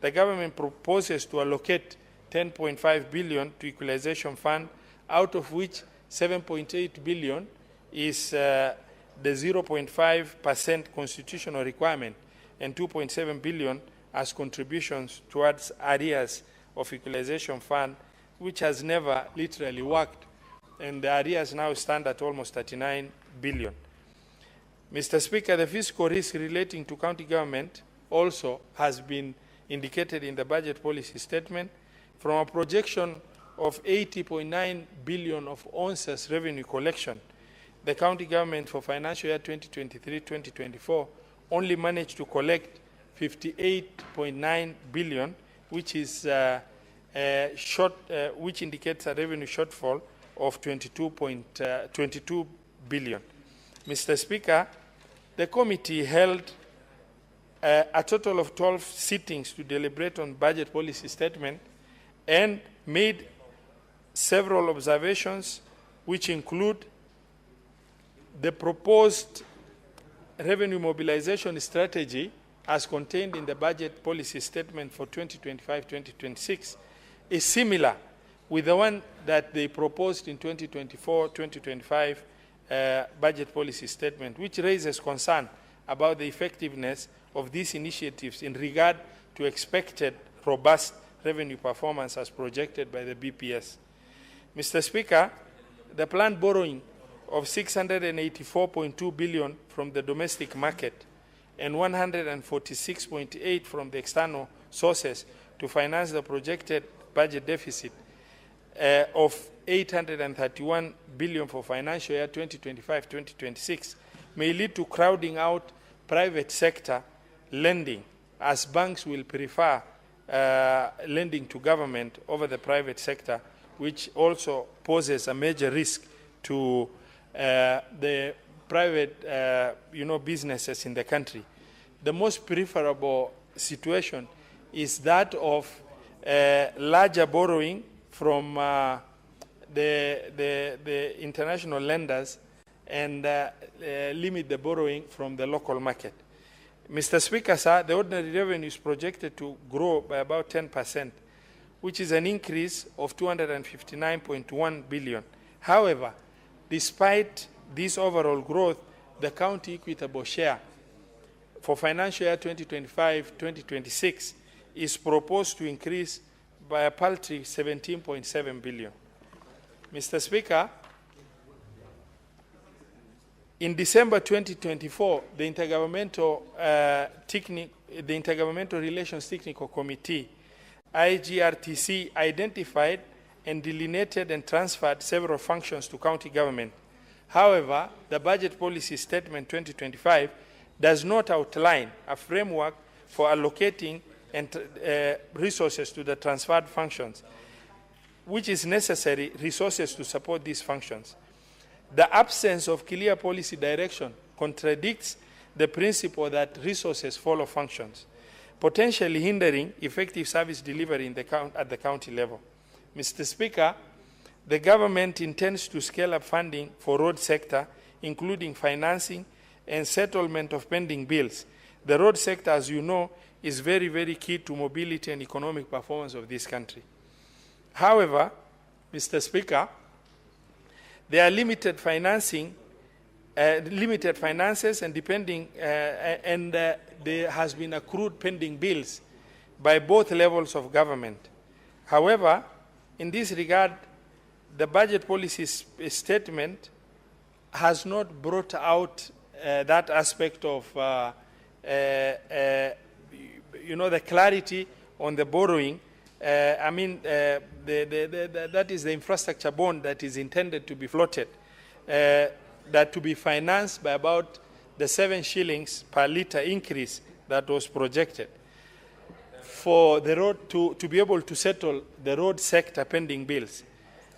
Speaker 12: the government proposes to allocate 10.5 billion to equalization fund, out of which 7.8 billion is the 0.5% constitutional requirement and 2.7 billion as contributions towards arrears of equalization fund, which has never literally worked, and the arrears now stand at almost 39 billion. Mr. Speaker, the fiscal risk relating to county government also has been indicated in the budget policy statement. From a projection of 80.9 billion of ONSA's revenue collection, the county government for financial year 2023-2024 only managed to collect 58.9 billion, which is which indicates a revenue shortfall of 22 billion. Mr. Speaker, the committee held a total of 12 sittings to deliberate on budget policy statement and made several observations, which include the proposed revenue mobilization strategy as contained in the budget policy statement for 2025-2026 is similar with the one that they proposed in 2024-2025 budget policy statement, which raises concern about the effectiveness of these initiatives in regard to expected robust revenue performance as projected by the BPS. Mr. Speaker, the planned borrowing of 684.2 billion from the domestic market and 146.8 from the external sources to finance the projected budget deficit of 831 billion for financial year 2025-2026 may lead to crowding out private sector lending, as banks will prefer lending to government over the private sector, which also poses a major risk to the private businesses in the country. The most preferable situation is that of larger borrowing from the international lenders and limit the borrowing from the local market. Mr. Speaker, sir, the ordinary revenue is projected to grow by about 10%, which is an increase of 259.1 billion. However, despite this overall growth, the county equitable share for financial year 2025-2026 is proposed to increase by a paltry 17.7 billion. Mr. Speaker, in December 2024, the Intergovernmental Relations Technical Committee, IGRTC, identified and delineated and transferred several functions to county government. However, the Budget Policy Statement 2025 does not outline a framework for allocating resources to the transferred functions, which is necessary resources to support these functions. The absence of clear policy direction contradicts the principle that resources follow functions, potentially hindering effective service delivery at the county level. Mr. Speaker, the government intends to scale up funding for road sector, including financing and settlement of pending bills. The road sector, as you know, is very, very key to mobility and economic performance of this country. However, Mr. Speaker, there are limited finances and there has been accrued pending bills by both levels of government. However, in this regard, the budget policy statement has not brought out that aspect of, the clarity on the borrowing. That is the infrastructure bond that is intended to be floated, that to be financed by about the 7 shillings per litre increase that was projected for the road to be able to settle the road sector pending bills.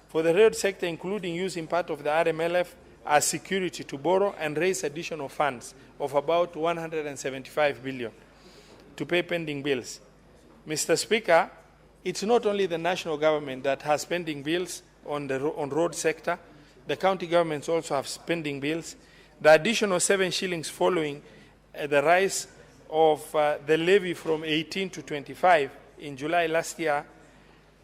Speaker 12: For the road sector, including using part of the RMLF as security to borrow and raise additional funds of about 175 billion to pay pending bills. Mr. Speaker, it's not only the national government that has pending bills on the road sector. The county governments also have pending bills. The additional 7 shillings following the rise of the levy from 18 to 25 in July last year,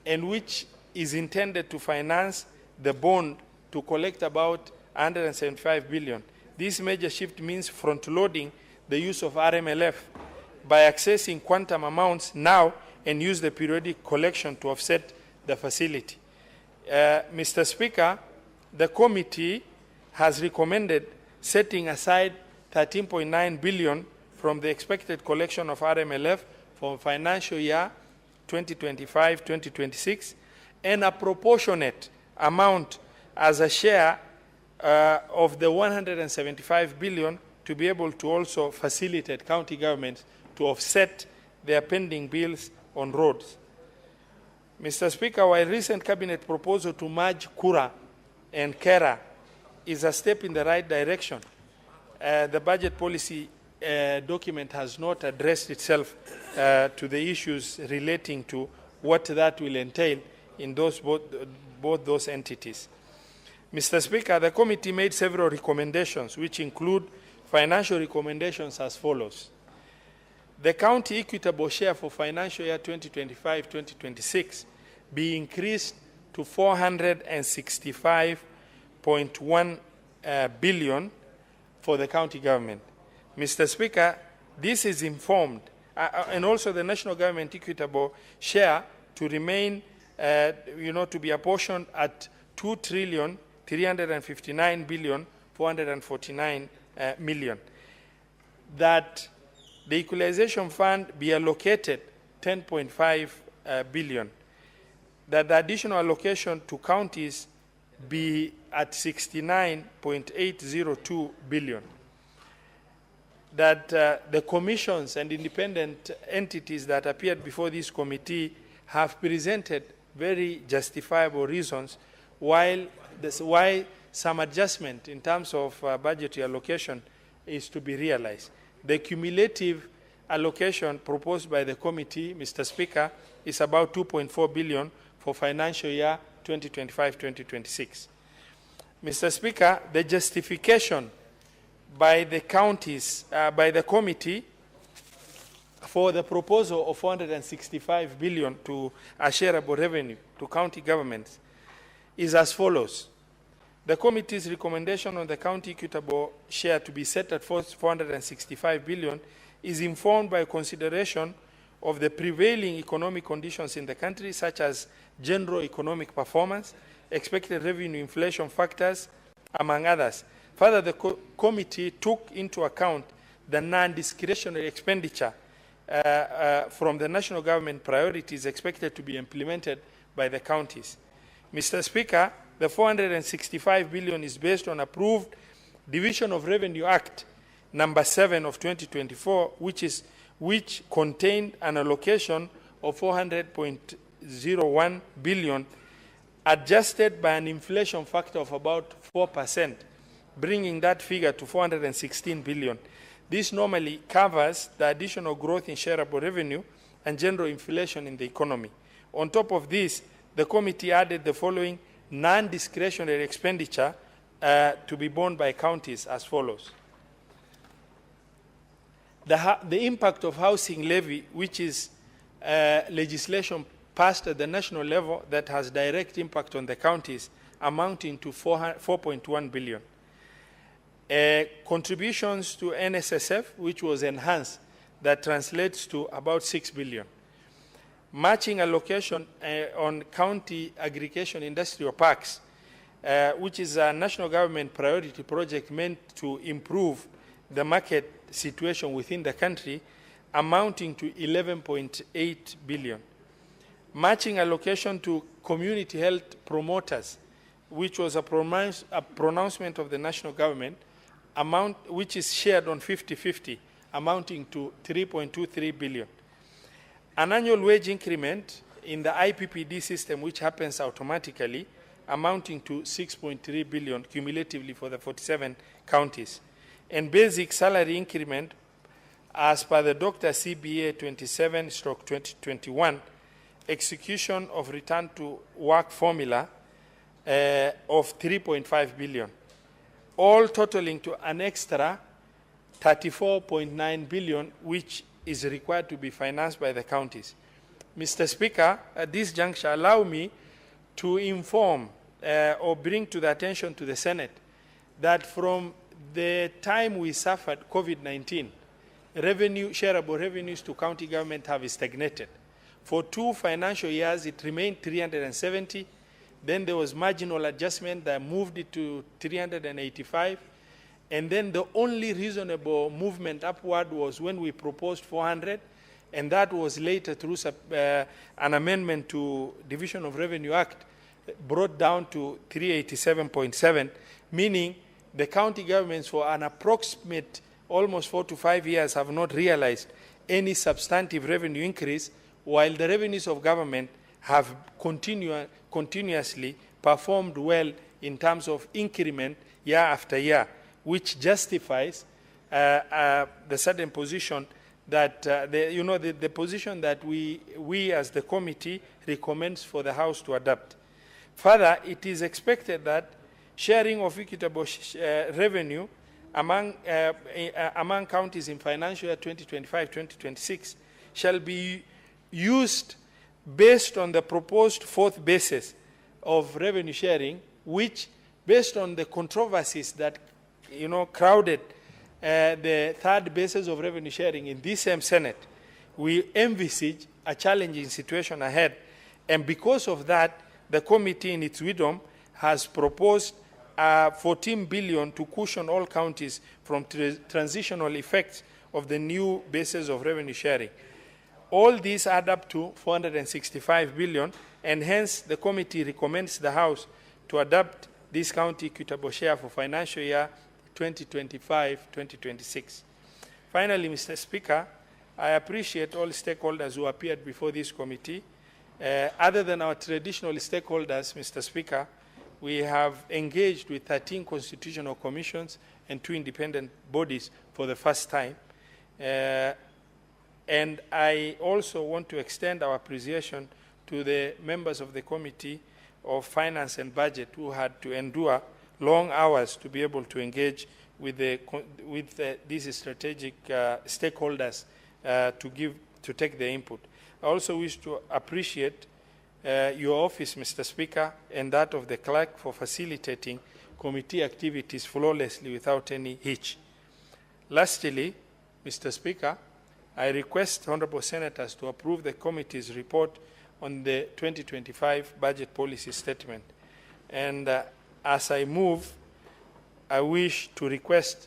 Speaker 12: and which is intended to finance the bond to collect about 175 billion. This major shift means front-loading the use of RMLF by accessing quantum amounts now and use the periodic collection to offset the facility. Mr. Speaker, the committee has recommended setting aside 13.9 billion from the expected collection of RMLF for financial year 2025-2026 and a proportionate amount as a share of the 175 billion to be able to also facilitate county governments to offset their pending bills on roads. Mr. Speaker, while recent cabinet proposal to merge Kura and Kera is a step in the right direction, the budget policy document has not addressed itself to the issues relating to what that will entail in both those entities. Mr. Speaker, the committee made several recommendations, which include financial recommendations as follows. The county equitable share for financial year 2025-2026 be increased to 465.1 billion for the county government. Mr. Speaker, this is informed, and also the national government equitable share to remain, to be apportioned at 2,359,449 million. That the equalization fund be allocated 10.5 billion. That the additional allocation to counties be at 69.802 billion. That the commissions and independent entities that appeared before this committee have presented very justifiable reasons why some adjustment in terms of budgetary allocation is to be realized. The cumulative allocation proposed by the committee, Mr. Speaker, is about 2.4 billion for financial year 2025-2026. Mr. Speaker, the justification by the counties, by the committee for the proposal of 465 billion to a shareable revenue to county governments is as follows. The committee's recommendation on the county equitable share to be set at 465 billion is informed by consideration of the prevailing economic conditions in the country, such as general economic performance, expected revenue inflation factors, among others. Further, the committee took into account the non-discretionary expenditure from the national government priorities expected to be implemented by the counties. Mr. Speaker, the 465 billion is based on approved Division of Revenue Act number 7 of 2024, which contained an allocation of 400.01 billion, adjusted by an inflation factor of about 4%, bringing that figure to 416 billion. This normally covers the additional growth in shareable revenue and general inflation in the economy. On top of this, the committee added the following non-discretionary expenditure to be borne by counties as follows. The impact of housing levy, which is legislation passed at the national level that has direct impact on the counties, amounting to 4.1 billion. Contributions to NSSF, which was enhanced, that translates to about 6 billion. Matching allocation on county aggregation industrial parks, which is a national government priority project meant to improve the market situation within the country, amounting to 11.8 billion. Matching allocation to community health promoters, which was a pronouncement of the national government, which is shared on 50-50, amounting to 3.23 billion. An annual wage increment in the IPPD system, which happens automatically, amounting to 6.3 billion cumulatively for the 47 counties. And basic salary increment, as per the Dr. CBA 27/2021, execution of return to work formula of 3.5 billion, all totaling to an extra 34.9 billion, which is required to be financed by the counties. Mr. Speaker, at this juncture, allow me to inform or bring to the attention to the Senate that from the time we suffered COVID-19, shareable revenues to county government have stagnated. For 2 financial years, it remained 370. Then there was marginal adjustment that moved it to 385. And then the only reasonable movement upward was when we proposed 400, and that was later through an amendment to Division of Revenue Act brought down to 387.7, meaning the county governments for an approximate almost 4 to 5 years have not realized any substantive revenue increase, while the revenues of government have continuously performed well in terms of increment year after year, which justifies the certain position that, the position that we as the committee recommends for the House to adopt. Further, it is expected that sharing of equitable revenue among counties in financial year 2025-2026 shall be used based on the proposed 4th basis of revenue sharing, which, based on the controversies that crowded the 3rd basis of revenue sharing in this same Senate, we envisage a challenging situation ahead. And because of that, the committee in its wisdom has proposed 14 billion to cushion all counties from transitional effects of the new basis of revenue sharing. All these add up to 465 billion, and hence the committee recommends the House to adopt this county equitable share for financial year 2025-2026. Finally, Mr. Speaker, I appreciate all stakeholders who appeared before this committee. Other than our traditional stakeholders, Mr. Speaker, we have engaged with 13 constitutional commissions and 2 independent bodies for the first time. And I also want to extend our appreciation to the members of the Committee of Finance and Budget who had to endure long hours to be able to engage with these strategic stakeholders to take their input. I also wish to appreciate your office, Mr. Speaker, and that of the clerk for facilitating committee activities flawlessly without any hitch. Lastly, Mr. Speaker, I request honorable senators to approve the committee's report on the 2025 budget policy statement. And as I move, I wish to request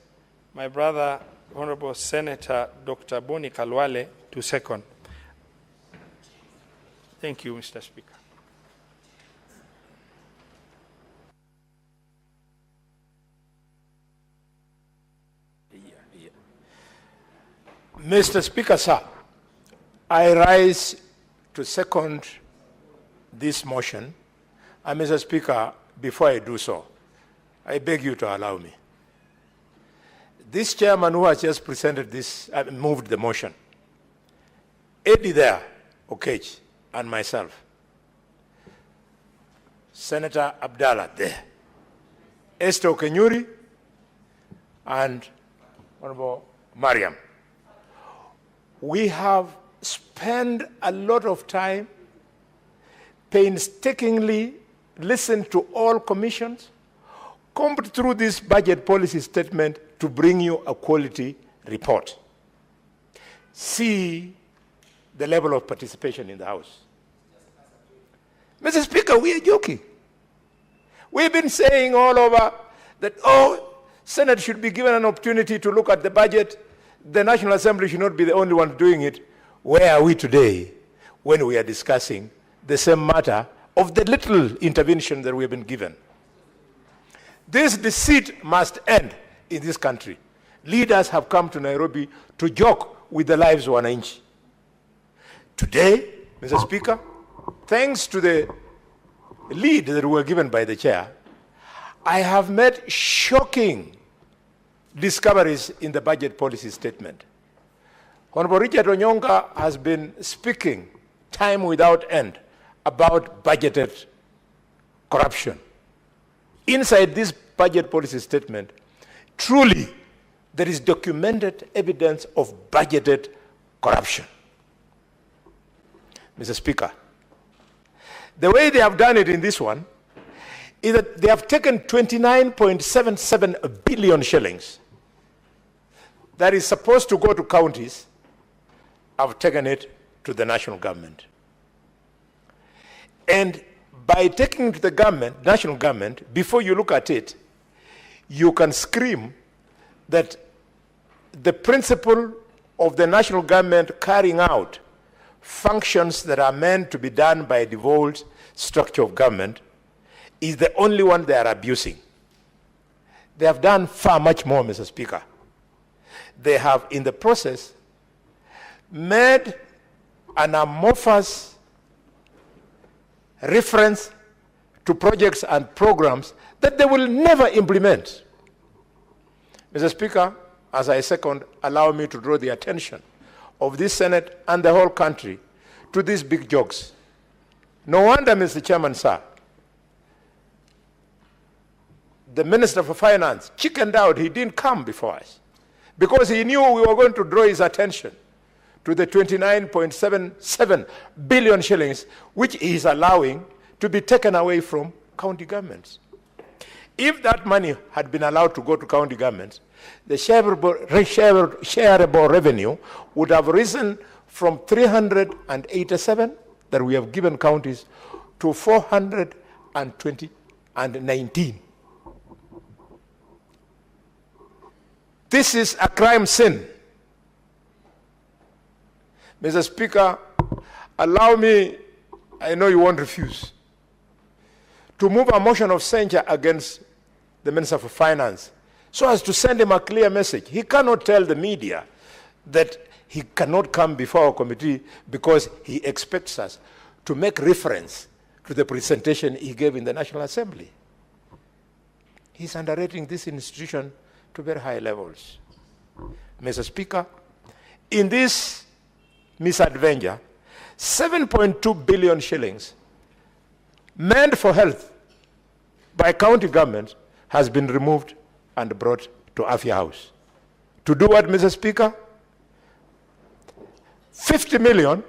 Speaker 12: my brother, Honorable Senator Dr. Boni Kalwale, to second. Thank you, Mr. Speaker.
Speaker 4: Mr. Speaker, sir, I rise to second this motion. And Mr. Speaker, before I do so, I beg you to allow me. This chairman who has just presented this, moved the motion, Eddie there, Okech, and myself, Senator Abdallah there, Esther Okenyuri, and Honorable Mariam. We have spent a lot of time painstakingly listened to all commissions, combed through this budget policy statement to bring you a quality report. See the level of participation in the House. Mr. Speaker, we are joking. We've been saying all over that, Senate should be given an opportunity to look at the budget. The National Assembly should not be the only one doing it. Where are we today when we are discussing the same matter of the little intervention that we have been given? This deceit must end in this country. Leaders have come to Nairobi to joke with the lives of wananchi. Today, Mr. Speaker, thanks to the lead that we were given by the chair, I have made shocking discoveries in the budget policy statement. Honorable Richard Onyonga has been speaking time without end about budgeted corruption. Inside this budget policy statement, truly, there is documented evidence of budgeted corruption. Mr. Speaker, the way they have done it in this one is that they have taken 29.77 billion shillings that is supposed to go to counties, have taken it to the national government. And by taking it to the government, national government, before you look at it, you can scream that the principle of the national government carrying out functions that are meant to be done by a devolved structure of government is the only one they are abusing. They have done far much more, Mr. Speaker. They have, in the process, made an amorphous reference to projects and programs that they will never implement. Mr. Speaker, as I second, allow me to draw the attention of this Senate and the whole country to these big jokes. No wonder, Mr. Chairman, sir, the Minister for Finance chickened out. He didn't come before us because he knew we were going to draw his attention to the 29.77 billion shillings, which he is allowing to be taken away from county governments. If that money had been allowed to go to county governments, the shareable revenue would have risen from 387 that we have given counties to 419. This is a crime sin. Mr. Speaker, allow me, I know you won't refuse, to move a motion of censure against the Minister for Finance so as to send him a clear message. He cannot tell the media that he cannot come before our committee because he expects us to make reference to the presentation he gave in the National Assembly. He's underrating this institution to very high levels. Mr. Speaker, in this misadventure, 7.2 billion shillings meant for health by county government has been removed and brought to Afya House. To do what, Mr. Speaker? 50 million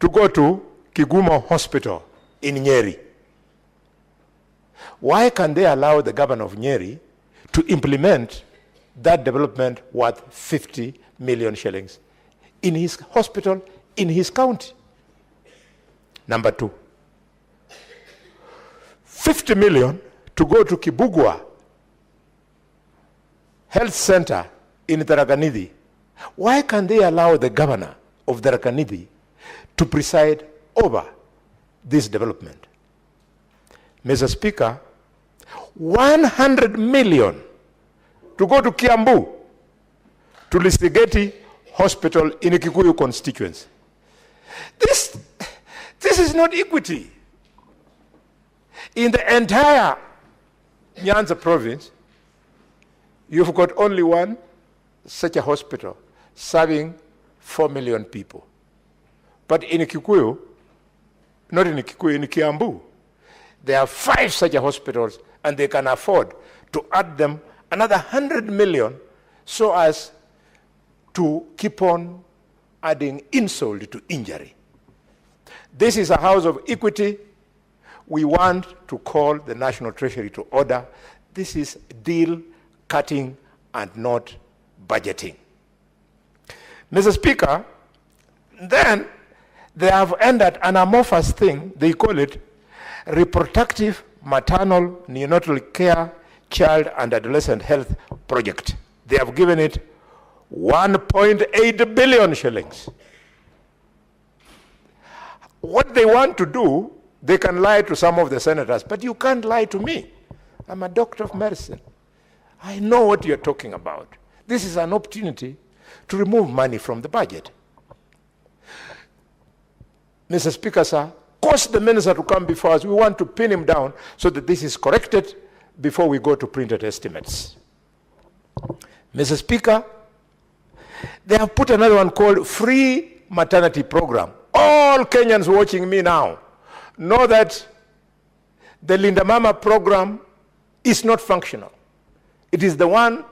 Speaker 4: to go to Kigumo Hospital in Nyeri. Why can they allow the governor of Nyeri to implement that development worth 50 million shillings in his hospital, in his county? Number two, 50 million to go to Kibugwa Health Center in Tarakanidhi. Why can they allow the governor of Tarakanidhi to preside over this development? Mr. Speaker, 100 million to go to Kiambu, to Listigeti Hospital in Kikuyu constituency. This is not equity. In the entire Nyanza province, you've got only one such a hospital serving 4 million people. But in Kikuyu, not in Kikuyu, in Kiambu, there are 5 such hospitals, and they can afford to add them another 100 million so as to keep on adding insult to injury. This is a house of equity. We want to call the National Treasury to order. This is deal cutting and not budgeting. Mr. Speaker, then they have ended an amorphous thing. They call it reproductive maternal neonatal care, child and adolescent health project. They have given it 1.8 billion shillings. What they want to do, they can lie to some of the senators, but you can't lie to me. I'm a doctor of medicine. I know what you're talking about. This is an opportunity to remove money from the budget. Mr. Speaker, sir, cause the minister to come before us. We want to pin him down so that this is corrected before we go to printed estimates. Mr. Speaker, they have put another one called Free Maternity Program. All Kenyans watching me now know that the Linda Mama program is not functional. It is the one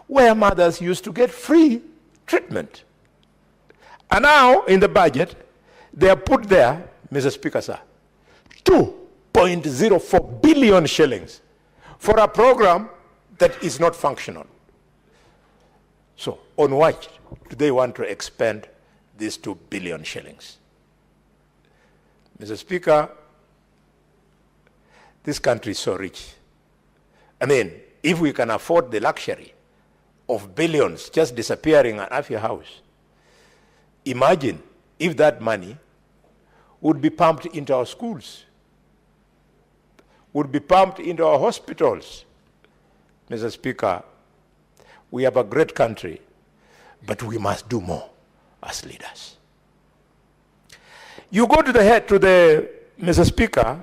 Speaker 4: where mothers used to get free treatment. And now, in the budget, they have put there, Mr. Speaker, sir, 2.04 billion shillings for a program that is not functional. So, on what do they want to expend these 2 billion shillings? Mr. Speaker, this country is so rich. I mean, if we can afford the luxury of billions just disappearing out of your house, imagine if that money would be pumped into our schools, would be pumped into our hospitals. Mr. Speaker, we have a great country, but we must do more as leaders. You go to Mr. Speaker,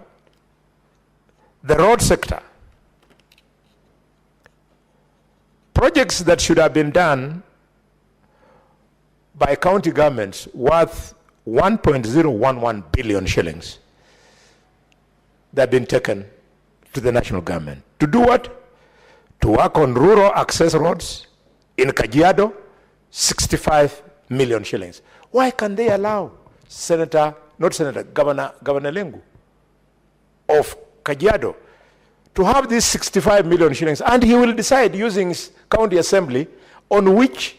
Speaker 4: the road sector. Projects that should have been done by county governments worth 1.011 billion shillings that have been taken to the national government. To do what? To work on rural access roads in Kajiado, 65 million shillings. Why can they allow Governor Lengu of Kajiado to have these 65 million shillings, and he will decide using his county assembly on which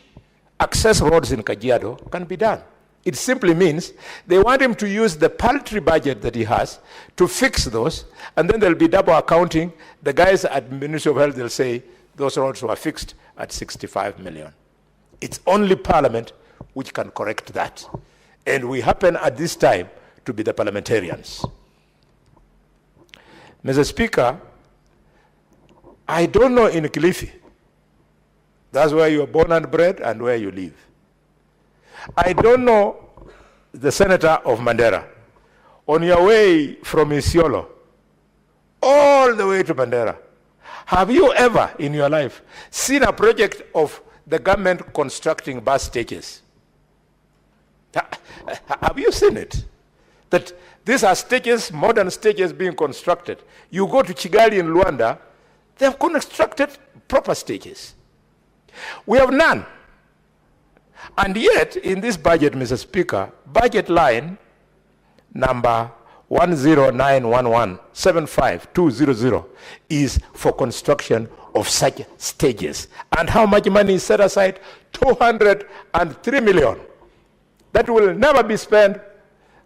Speaker 4: access roads in Kajiado can be done. It simply means they want him to use the paltry budget that he has to fix those, and then there'll be double accounting. The guys at Ministry of Health, they'll say those roads were fixed at 65 million. It's only Parliament which can correct that. And we happen at this time to be the parliamentarians. Mr. Speaker, I don't know in Kilifi. That's where you were born and bred and where you live. I don't know the senator of Mandera. On your way from Isiolo all the way to Mandera, have you ever in your life seen a project of the government constructing bus stages? Have you seen it? That these are stages, modern stages being constructed. You go to Kigali in Luanda, they have constructed proper stages. We have none. And yet, in this budget, Mr. Speaker, budget line number 1091175,200 is for construction of such stages. And how much money is set aside? 203 million. That will never be spent.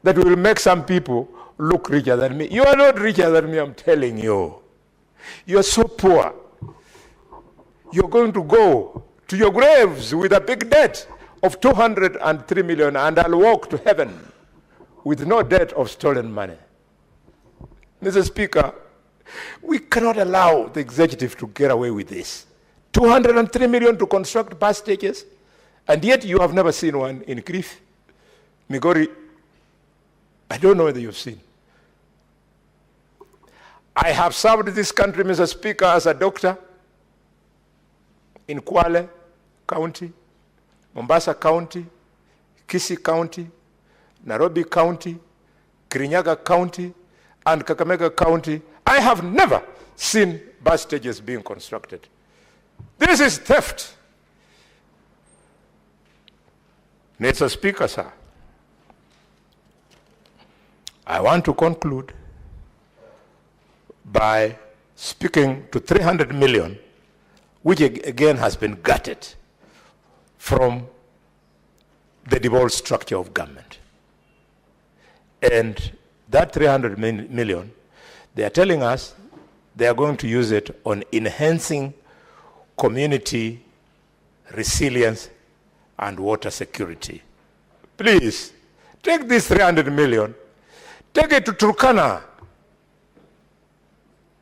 Speaker 4: That will make some people look richer than me. You are not richer than me, I'm telling you. You are so poor. You're going to go to your graves with a big debt of 203 million, and I'll walk to heaven with no debt of stolen money. Mr. Speaker, we cannot allow the executive to get away with this. 203 million to construct bus stages, and yet you have never seen one in Kilifi, Migori. I don't know whether you've seen. I have served this country, Mr. Speaker, as a doctor in Kwale County, Mombasa County, Kisii County, Nairobi County, Kirinyaga County, and Kakamega County. I have never seen bus stages being constructed. This is theft. Mr. Speaker, sir, I want to conclude by speaking to 300 million, which again has been gutted from the devolved structure of government. And that 300 million, they are telling us they are going to use it on enhancing community resilience and water security. Please, take this 300 million, take it to Turkana,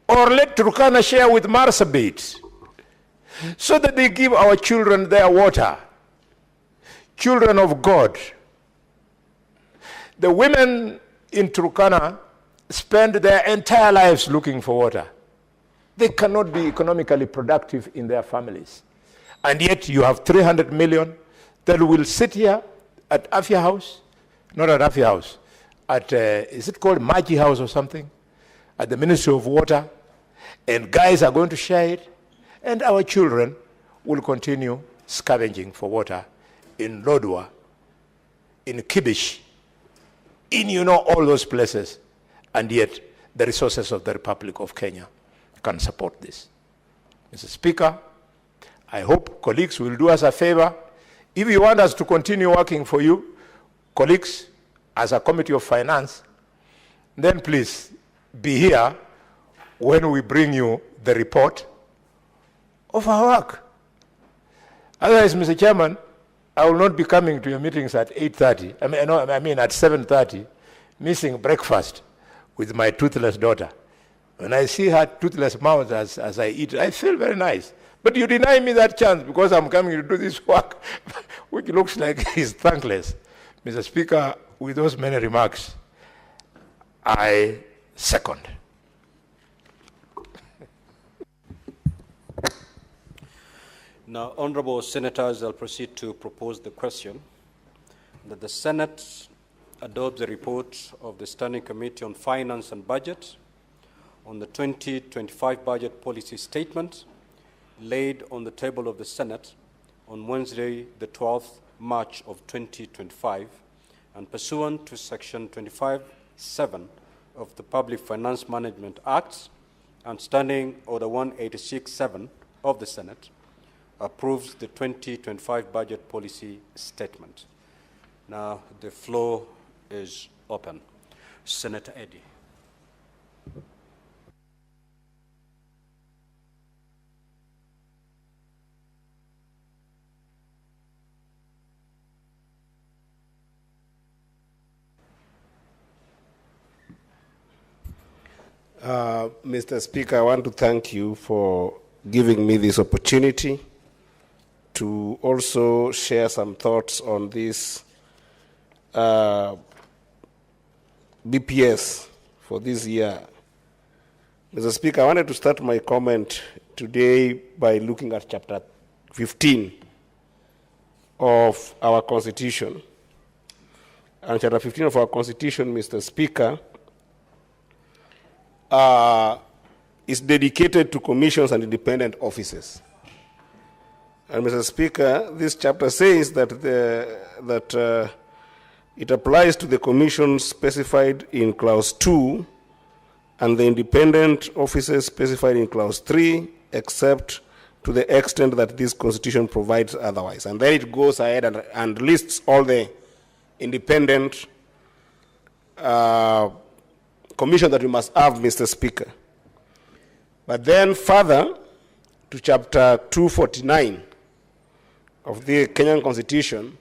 Speaker 4: or let Turkana share with Marsabit, so that they give our children their water, children of God. The women in Turkana spend their entire lives looking for water. They cannot be economically productive in their families. And yet you have 300 million that will sit here at Afia House, not at Afia House, at, is it called Maji House or something? At the Ministry of Water, and guys are going to share it, and our children will continue scavenging for water in Lodwar, in Kibish, in all those places, and yet the resources of the Republic of Kenya can support this. Mr. Speaker, I hope colleagues will do us a favor. If you want us to continue working for you, colleagues, as a Committee of Finance, then please be here when we bring you the report of our work. Otherwise, Mr. Chairman, I will not be coming to your meetings at 8:30. I mean at 7:30, missing breakfast with my toothless daughter. When I see her toothless mouth as I eat, I feel very nice. But you deny me that chance because I'm coming to do this work, which looks like is thankless. Mr. Speaker, with those many remarks, I second.
Speaker 2: Now, honorable senators, I'll proceed to propose the question that the Senate adopt the report of the Standing Committee on Finance and Budget on the 2025 budget policy statement laid on the table of the Senate on Wednesday, the 12th March of 2025, and pursuant to Section 25(7) of the Public Finance Management Act and Standing Order 186(7) of the Senate, approves the 2025 budget policy statement. Now, the floor is open. Senator Eddy.
Speaker 5: Mr. Speaker, I want to thank you for giving me this opportunity to also share some thoughts on this BPS for this year. Mr. Speaker, I wanted to start my comment today by looking at chapter 15 of our Constitution. And chapter 15 of our Constitution, Mr. Speaker, is dedicated to commissions and independent offices. And Mr. Speaker, this chapter says that it applies to the commissions specified in Clause 2 and the independent offices specified in Clause 3, except to the extent that this Constitution provides otherwise. And then it goes ahead and lists all the independent commission that we must have, Mr. Speaker. But then further to chapter 249 of the Kenyan Constitution,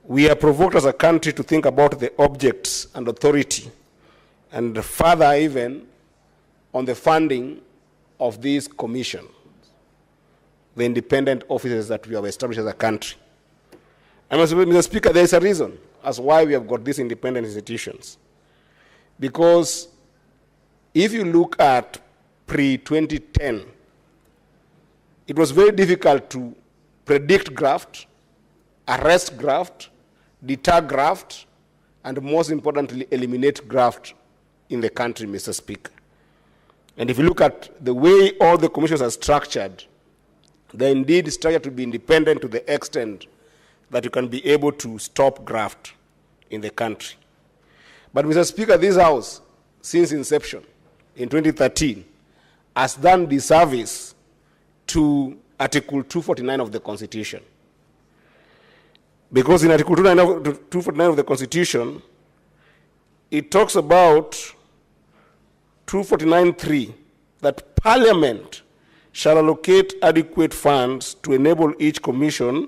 Speaker 5: we are provoked as a country to think about the objects and authority, and further even on the funding of these commissions, the independent offices that we have established as a country. And Mr. Speaker, there is a reason as why we have got these independent institutions. Because if you look at pre-2010, it was very difficult to predict graft, arrest graft, deter graft, and most importantly, eliminate graft in the country, Mr. Speaker. And if you look at the way all the commissions are structured, they're indeed structured to be independent to the extent that you can be able to stop graft in the country. But Mr. Speaker, this House, since inception in 2013, has done disservice to Article 249 of the Constitution. Because in Article 249 of the Constitution, it talks about 249.3 that Parliament shall allocate adequate funds to enable each commission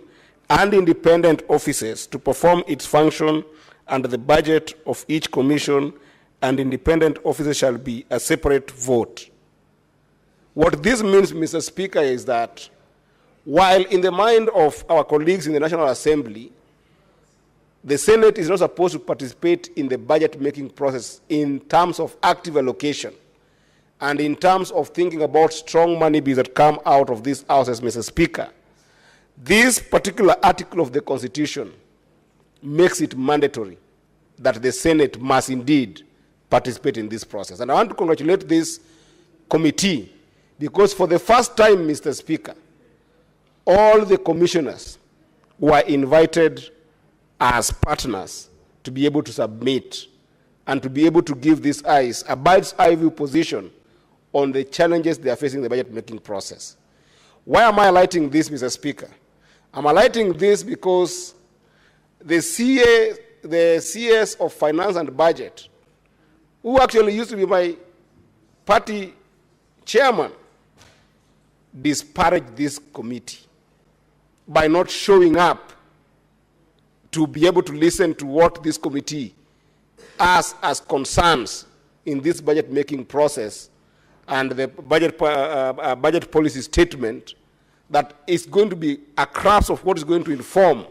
Speaker 5: and independent offices to perform its function, and the budget of each commission and independent offices shall be a separate vote. What this means, Mr. Speaker, is that while in the mind of our colleagues in the National Assembly, the Senate is not supposed to participate in the budget-making process in terms of active allocation and in terms of thinking about strong money bills that come out of this House, as Mr. Speaker, this particular article of the Constitution makes it mandatory that the Senate must indeed participate in this process. And I want to congratulate this committee because for the first time, Mr. Speaker, all the commissioners were invited as partners to be able to submit and to be able to give this a bird's-eye view position on the challenges they are facing in the budget-making process. Why am I highlighting this, Mr. Speaker? I'm highlighting this because the CS of Finance and Budget, who actually used to be my party chairman, disparaged this committee by not showing up to be able to listen to what this committee has as concerns in this budget-making process and the budget policy statement that is going to be a crux of what is going to inform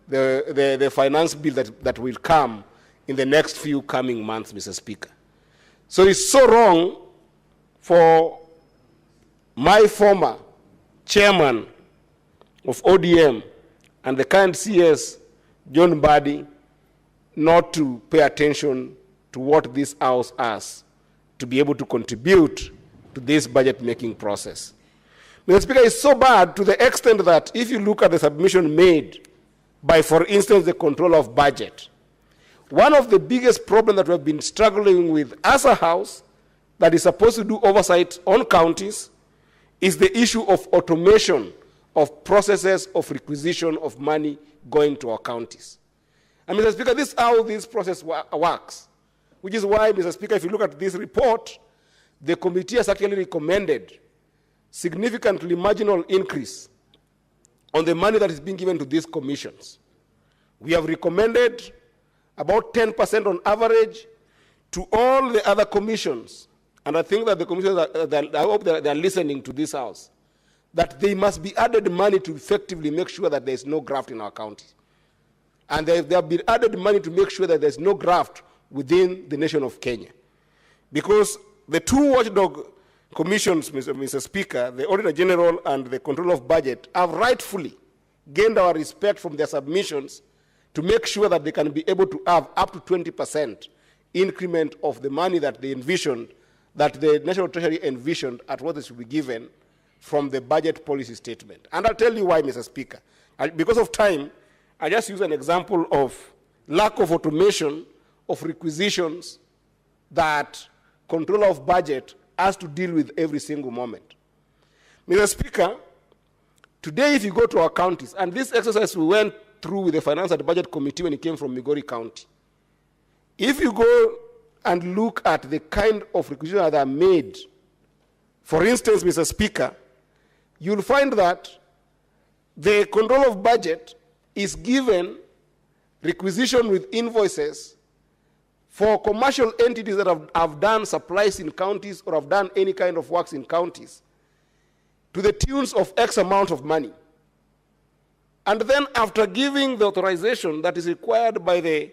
Speaker 5: the finance bill that will come in the next few coming months, Mr. Speaker. So it's so wrong for my former chairman of ODM and the current CS, John Mbadi, not to pay attention to what this House has to be able to contribute to this budget-making process. Mr. Speaker, it's so bad to the extent that if you look at the submission made by, for instance, the control of budget, one of the biggest problems that we have been struggling with as a House that is supposed to do oversight on counties is the issue of automation of processes of requisition of money going to our counties. And Mr. Speaker, this is how this process works, which is why, Mr. Speaker, if you look at this report, the committee has actually recommended significantly marginal increase on the money that is being given to these commissions. We have recommended about 10% on average to all the other commissions, and I think that the commissioners, I hope they are listening to this House, that they must be added money to effectively make sure that there is no graft in our county. And there have been added money to make sure that there is no graft within the nation of Kenya. Because the two watchdog commissions, Mr. Speaker, the Auditor General and the Control of Budget, have rightfully gained our respect from their submissions to make sure that they can be able to have up to 20% increment of the money that they envisioned, that the National Treasury envisioned at what they should be given from the budget policy statement. And I'll tell you why, Mr. Speaker. Because of time, I just use an example of lack of automation of requisitions that Controller of Budget has to deal with every single moment. Mr. Speaker, today if you go to our counties, and this exercise we went through with the Finance and Budget Committee when it came from Migori County, if you go and look at the kind of requisitions that are made, for instance, Mr. Speaker, you'll find that the Control of Budget is given requisition with invoices for commercial entities that have done supplies in counties or have done any kind of works in counties to the tunes of X amount of money. And then after giving the authorization that is required by the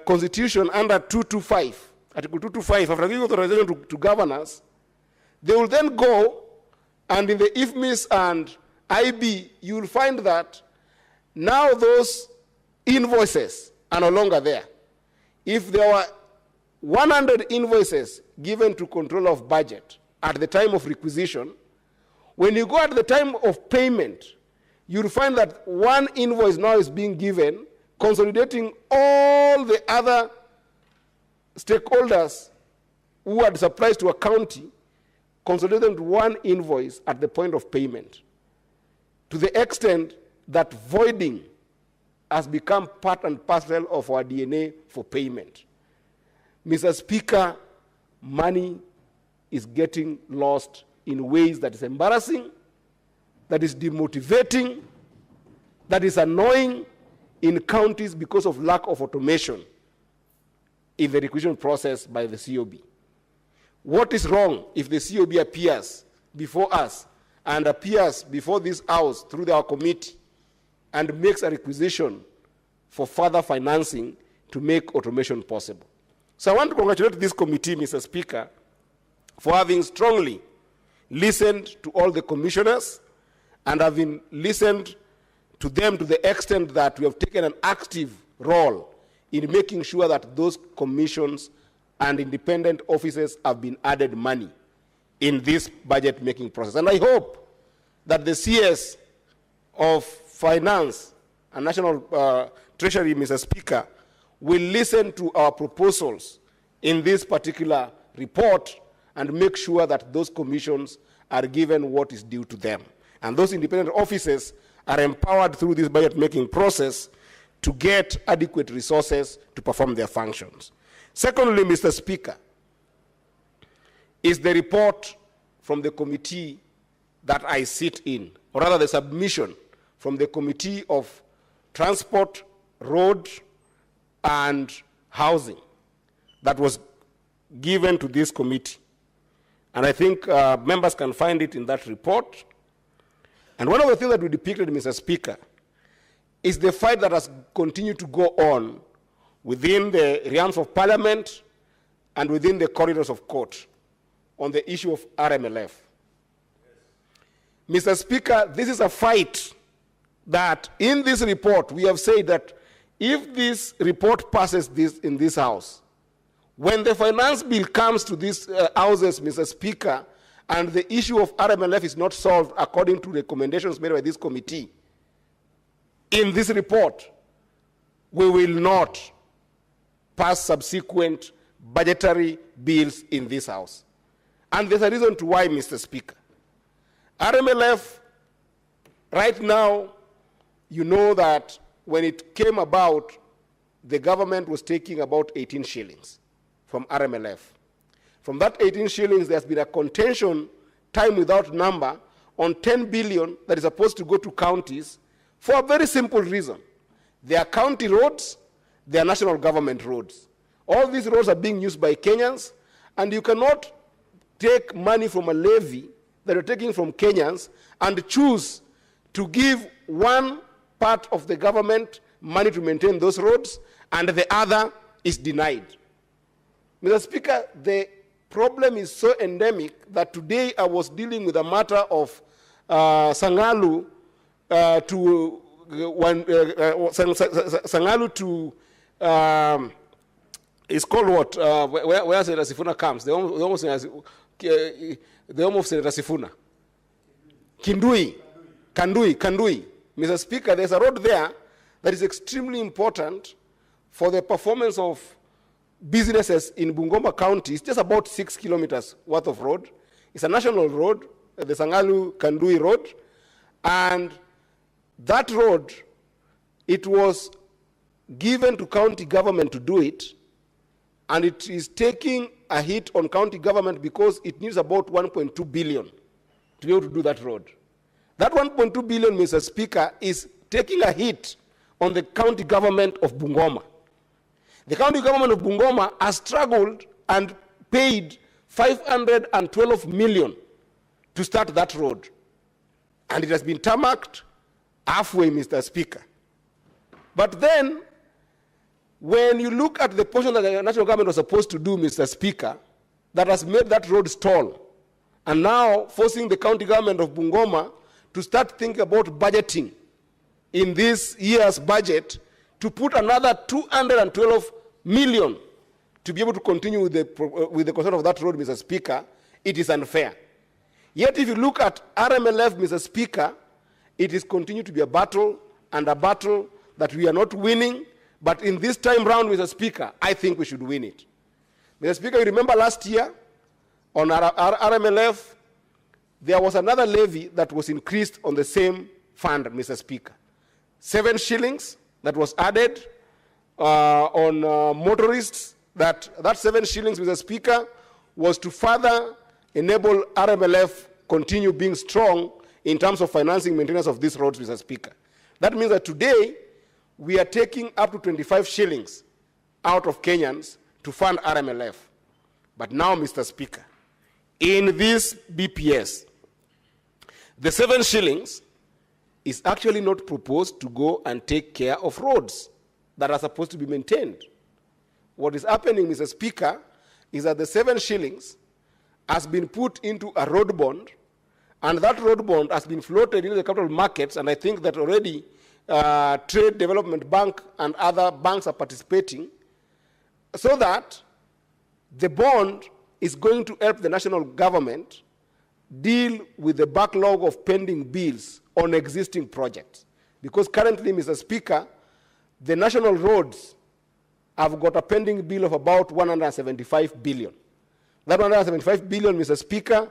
Speaker 5: Constitution under 225, Article 225, after giving authorization to governors, they will then go, and in the IFMIS and IB, you will find that now those invoices are no longer there. If there were 100 invoices given to Control of Budget at the time of requisition, when you go at the time of payment, you'll find that one invoice now is being given, consolidating all the other stakeholders who had supplies to a county, consolidate them to one invoice at the point of payment, to the extent that voiding has become part and parcel of our DNA for payment. Mr. Speaker, money is getting lost in ways that is embarrassing, that is demotivating, that is annoying in counties because of lack of automation in the requisition process by the COB. What is wrong if the COB appears before us and appears before this house through our committee and makes a requisition for further financing to make automation possible? So I want to congratulate this committee, Mr. Speaker, for having strongly listened to all the commissioners and having listened to them to the extent that we have taken an active role in making sure that those commissions and independent offices have been added money in this budget-making process. And I hope that the CS of Finance and National Treasury, Mr. Speaker, will listen to our proposals in this particular report and make sure that those commissions are given what is due to them. And those independent offices are empowered through this budget-making process to get adequate resources to perform their functions. Secondly, Mr. Speaker, is the report from the committee that I sit in, or rather the submission from the Committee of Transport, Road, and Housing that was given to this committee. And I think members can find it in that report. And one of the things that we depicted, Mr. Speaker, is the fight that has continued to go on within the realms of Parliament and within the corridors of court on the issue of RMLF. Mr. Speaker, this is a fight that in this report we have said that if this report passes in this House, when the finance bill comes to these houses, Mr. Speaker, and the issue of RMLF is not solved according to recommendations made by this committee, in this report, we will not pass subsequent budgetary bills in this House. And there's a reason to why, Mr. Speaker. RMLF, right now, you know that when it came about, the government was taking about 18 shillings from RMLF. From that 18 shillings, there's been a contention, time without number, on 10 billion that is supposed to go to counties for a very simple reason. They are county roads, they are national government roads. All these roads are being used by Kenyans, and you cannot take money from a levy that you're taking from Kenyans and choose to give one part of the government money to maintain those roads, and the other is denied. Mr. Speaker, the problem is so endemic that today I was dealing with a matter of Sangalu it's called what? Where Senator Sifuna comes? The home of Senator Sifuna. Kandui. Mr. Speaker, there's a road there that is extremely important for the performance of businesses in Bungoma County. It's just about 6 kilometers worth of road. It's a national road, the Sangalu-Kandui Road. And that road, it was given to county government to do it, and it is taking a hit on county government because it needs about 1.2 billion to be able to do that road. That 1.2 billion, Mr. Speaker, is taking a hit on the county government of Bungoma. The county government of Bungoma has struggled and paid 512 million to start that road. And it has been tarmacked halfway, Mr. Speaker. But then, when you look at the portion that the national government was supposed to do, Mr. Speaker, that has made that road stall, and now forcing the county government of Bungoma to start thinking about budgeting in this year's budget to put another 212 million to be able to continue with the construction of that road, Mr. Speaker, it is unfair. Yet if you look at RMLF, Mr. Speaker, it is continued to be a battle, and a battle that we are not winning, but in this time round, Mr. Speaker, I think we should win it. Mr. Speaker, you remember last year on RMLF, there was another levy that was increased on the same fund, Mr. Speaker. 7 shillings that was added on motorists. That 7 shillings, Mr. Speaker, was to further enable RMLF continue being strong in terms of financing maintenance of these roads, Mr. Speaker. That means that today we are taking up to 25 shillings out of Kenyans to fund RMLF. But now, Mr. Speaker, in this BPS, the 7 shillings is actually not proposed to go and take care of roads that are supposed to be maintained. What is happening, Mr. Speaker, is that the 7 shillings has been put into a road bond, and that road bond has been floated into the capital markets, and I think that already Trade Development Bank and other banks are participating, so that the bond is going to help the national government deal with the backlog of pending bills on existing projects. Because currently, Mr. Speaker, the national roads have got a pending bill of about 175 billion. That 175 billion, Mr. Speaker,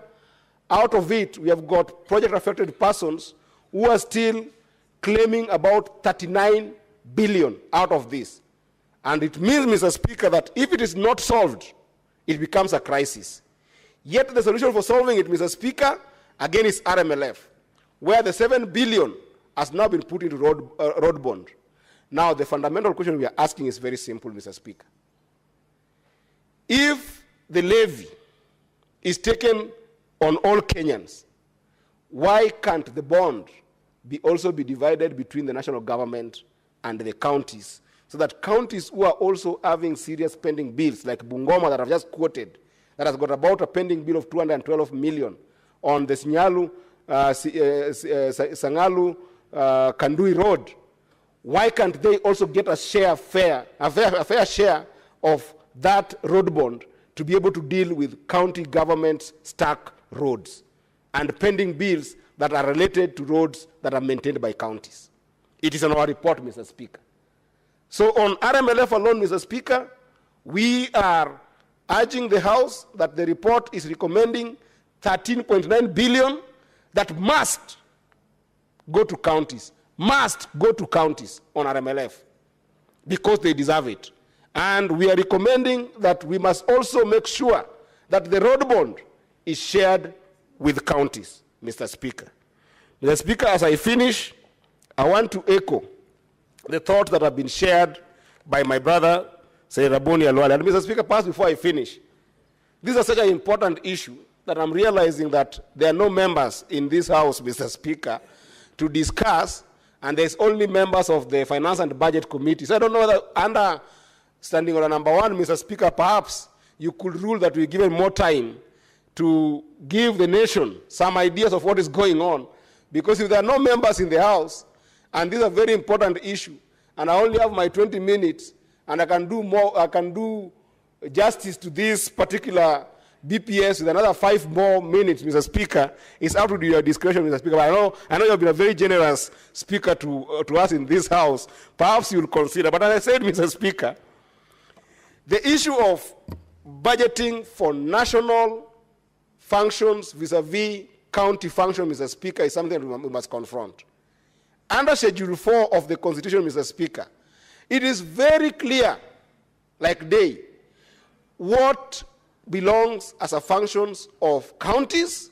Speaker 5: out of it, we have got project-affected persons who are still claiming about 39 billion out of this. And it means, Mr. Speaker, that if it is not solved, it becomes a crisis. Yet the solution for solving it, Mr. Speaker, again is RMLF, where the 7 billion has now been put into road bond. Now, the fundamental question we are asking is very simple, Mr. Speaker. If the levy is taken on all Kenyans, why can't the bond also be divided between the national government and the counties, so that counties who are also having serious pending bills, like Bungoma that I've just quoted, that has got about a pending bill of 212 million on the Sinyalu, Sangalu, Kandui Road, why can't they also get a fair share of that road bond to be able to deal with county governments' stuck roads and pending bills that are related to roads that are maintained by counties? It is in our report, Mr. Speaker. So on RMLF alone, Mr. Speaker, we are urging the House that the report is recommending 13.9 billion that must go to counties, on RMLF, because they deserve it. And we are recommending that we must also make sure that the road bond is shared with counties, Mr. Speaker. Mr. Speaker, as I finish, I want to echo the thoughts that have been shared by my brother, Senator Boni Alwale. And Mr. Speaker, perhaps before I finish, this is such an important issue that I'm realizing that there are no members in this House, Mr. Speaker, to discuss, and there's only members of the Finance and Budget Committee. So I don't know whether under standing order number 1, Mr. Speaker, perhaps you could rule that we're given more time to give the nation some ideas of what is going on. Because if there are no members in the House, and this is a very important issue, and I only have my 20 minutes, and I can do justice to this particular BPS with another 5 more minutes, Mr. Speaker, it's up to your discretion, Mr. Speaker. But I know you've been a very generous speaker to us in this House. Perhaps you'll consider. But as I said, Mr. Speaker, the issue of budgeting for national functions vis-a-vis county functions, Mr. Speaker, is something we must confront. Under Schedule 4 of the Constitution, Mr. Speaker, it is very clear, like day, what belongs as a functions of counties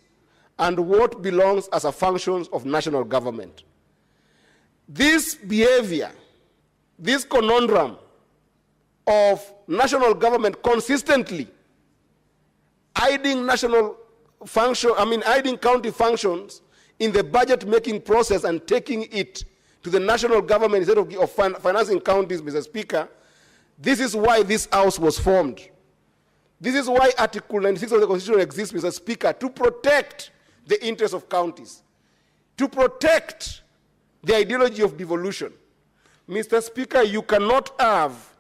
Speaker 5: and what belongs as a functions of national government. This behavior, this conundrum of national government consistently hiding hiding county functions in the budget-making process and taking it to the national government instead of financing counties, Mr. Speaker, this is why this House was formed. This is why Article 96 of the Constitution exists, Mr. Speaker, to protect the interests of counties, to protect the ideology of devolution. Mr. Speaker, you cannot have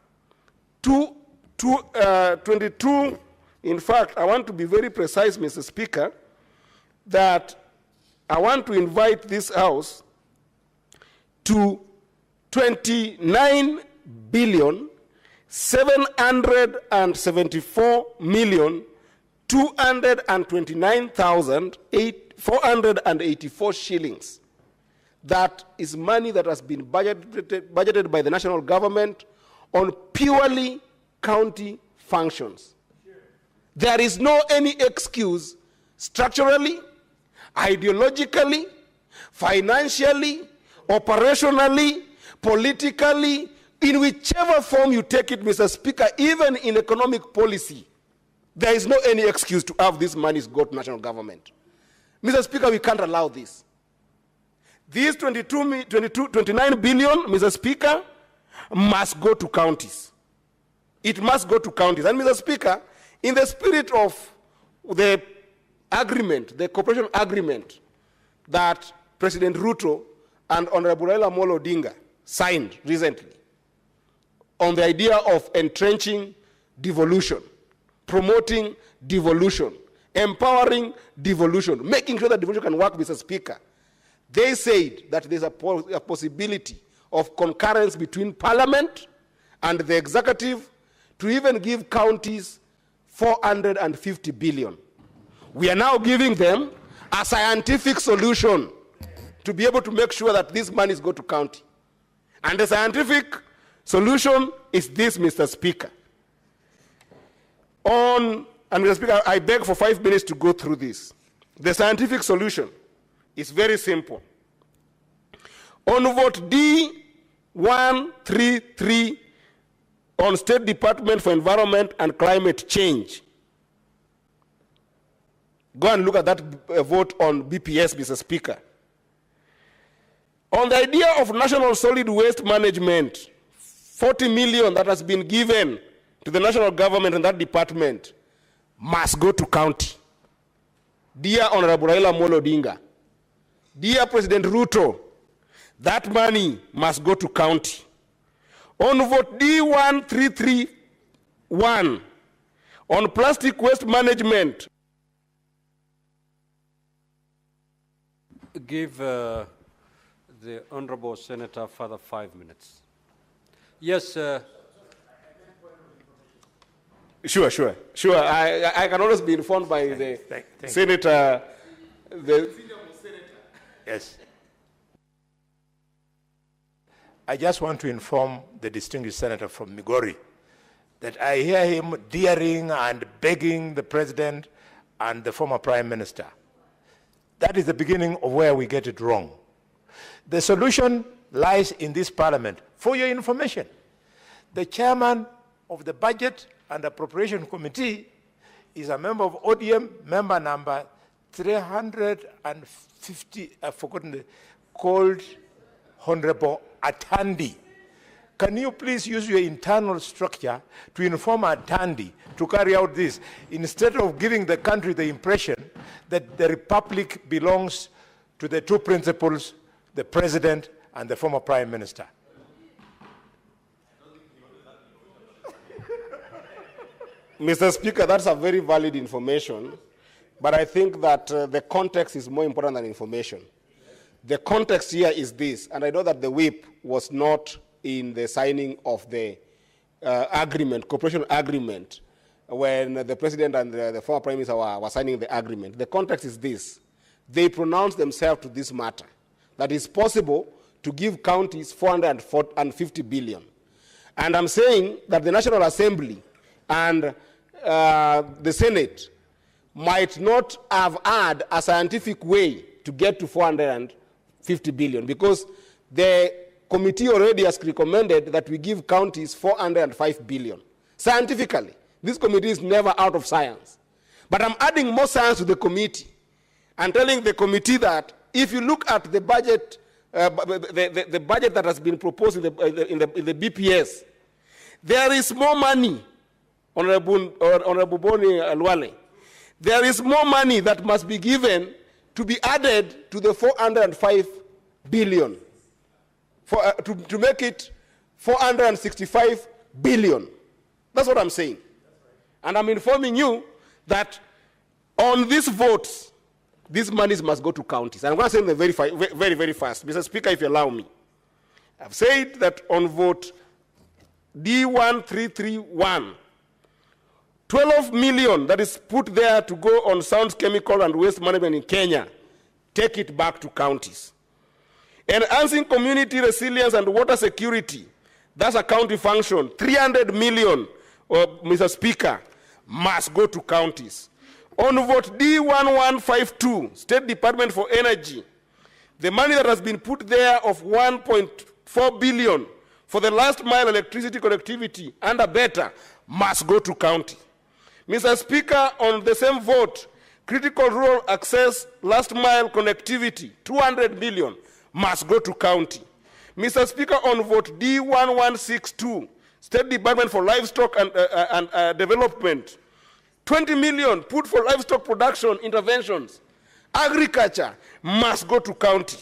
Speaker 5: 22, in fact, I want to be very precise, Mr. Speaker, that I want to invite this House to 29 billion 774,229,484 shillings. That is money that has been budgeted by the national government on purely county functions. There is no any excuse structurally, ideologically, financially, operationally, politically, in whichever form you take it, Mr. Speaker, even in economic policy, there is no any excuse to have these monies go to national government. Mr. Speaker, we can't allow this. These 29 billion, Mr. Speaker, must go to counties. It must go to counties. And Mr. Speaker, in the spirit of the agreement, the cooperation agreement that President Ruto and Honorable Raila Amolo Odinga signed recently on the idea of entrenching devolution, promoting devolution, empowering devolution, making sure that devolution can work, Mr. Speaker. They said that there's a possibility of concurrence between Parliament and the executive to even give counties 450 billion. We are now giving them a scientific solution to be able to make sure that these monies go to county. And the scientific solution is this, Mr. Speaker. And Mr. Speaker, I beg for 5 minutes to go through this. The scientific solution is very simple. On vote D133 on State Department for Environment and Climate Change, go and look at that vote on BPS, Mr. Speaker. On the idea of national solid waste management, 40 million that has been given to the national government and that department must go to county. Dear Honorable Raila Amolo Odinga, dear President Ruto, that money must go to county. On vote D1331 on plastic waste management,
Speaker 2: give the Honorable Senator further 5 minutes. Yes,
Speaker 5: Sure. I can always be informed by the Senator.
Speaker 4: Yes. I just want to inform the distinguished senator from Migori that I hear him daring and begging the president and the former prime minister. That is the beginning of where we get it wrong. The solution lies in this parliament. For your information, the chairman of the Budget and Appropriation Committee is a member of ODM, member number 350, I've forgotten, called Honorable Atandi. Can you please use your internal structure to inform Atandi to carry out this, instead of giving the country the impression that the republic belongs to the two principals, the president and the former prime minister?
Speaker 5: Mr. Speaker, that's a very valid information, but I think that the context is more important than information. The context here is this, and I know that the whip was not in the signing of the cooperation agreement, when the president and the former prime minister were signing the agreement. The context is this. They pronounced themselves to this matter, that it's possible to give counties 450 billion. And I'm saying that the National Assembly and the Senate might not have had a scientific way to get to 450 billion, because the committee already has recommended that we give counties 405 billion. Scientifically, this committee is never out of science. But I'm adding more science to the committee and telling the committee that if you look at the budget, the budget that has been proposed in the BPS, there is more money, Honorable Boni Alwale, there is more money that must be given to be added to the 405 billion to make it 465 billion. That's what I'm saying. And I'm informing you that on these votes, these monies must go to counties. And I'm going to say them very fast. Mr. Speaker, if you allow me. I've said that on vote D1331, 12 million that is put there to go on sound chemical and waste management in Kenya, take it back to counties. Enhancing community resilience and water security, that's a county function, 300 million, Mr. Speaker,
Speaker 13: must go to counties. On vote D1152, State Department for Energy, the money that has been put there of 1.4 billion for the last mile electricity connectivity under better must go to county. Mr. Speaker, on the same vote, critical rural access last mile connectivity, 200 million must go to county. Mr. Speaker, on vote D1162, State Department for Livestock and Development, 20 million put for livestock production interventions. Agriculture must go to county.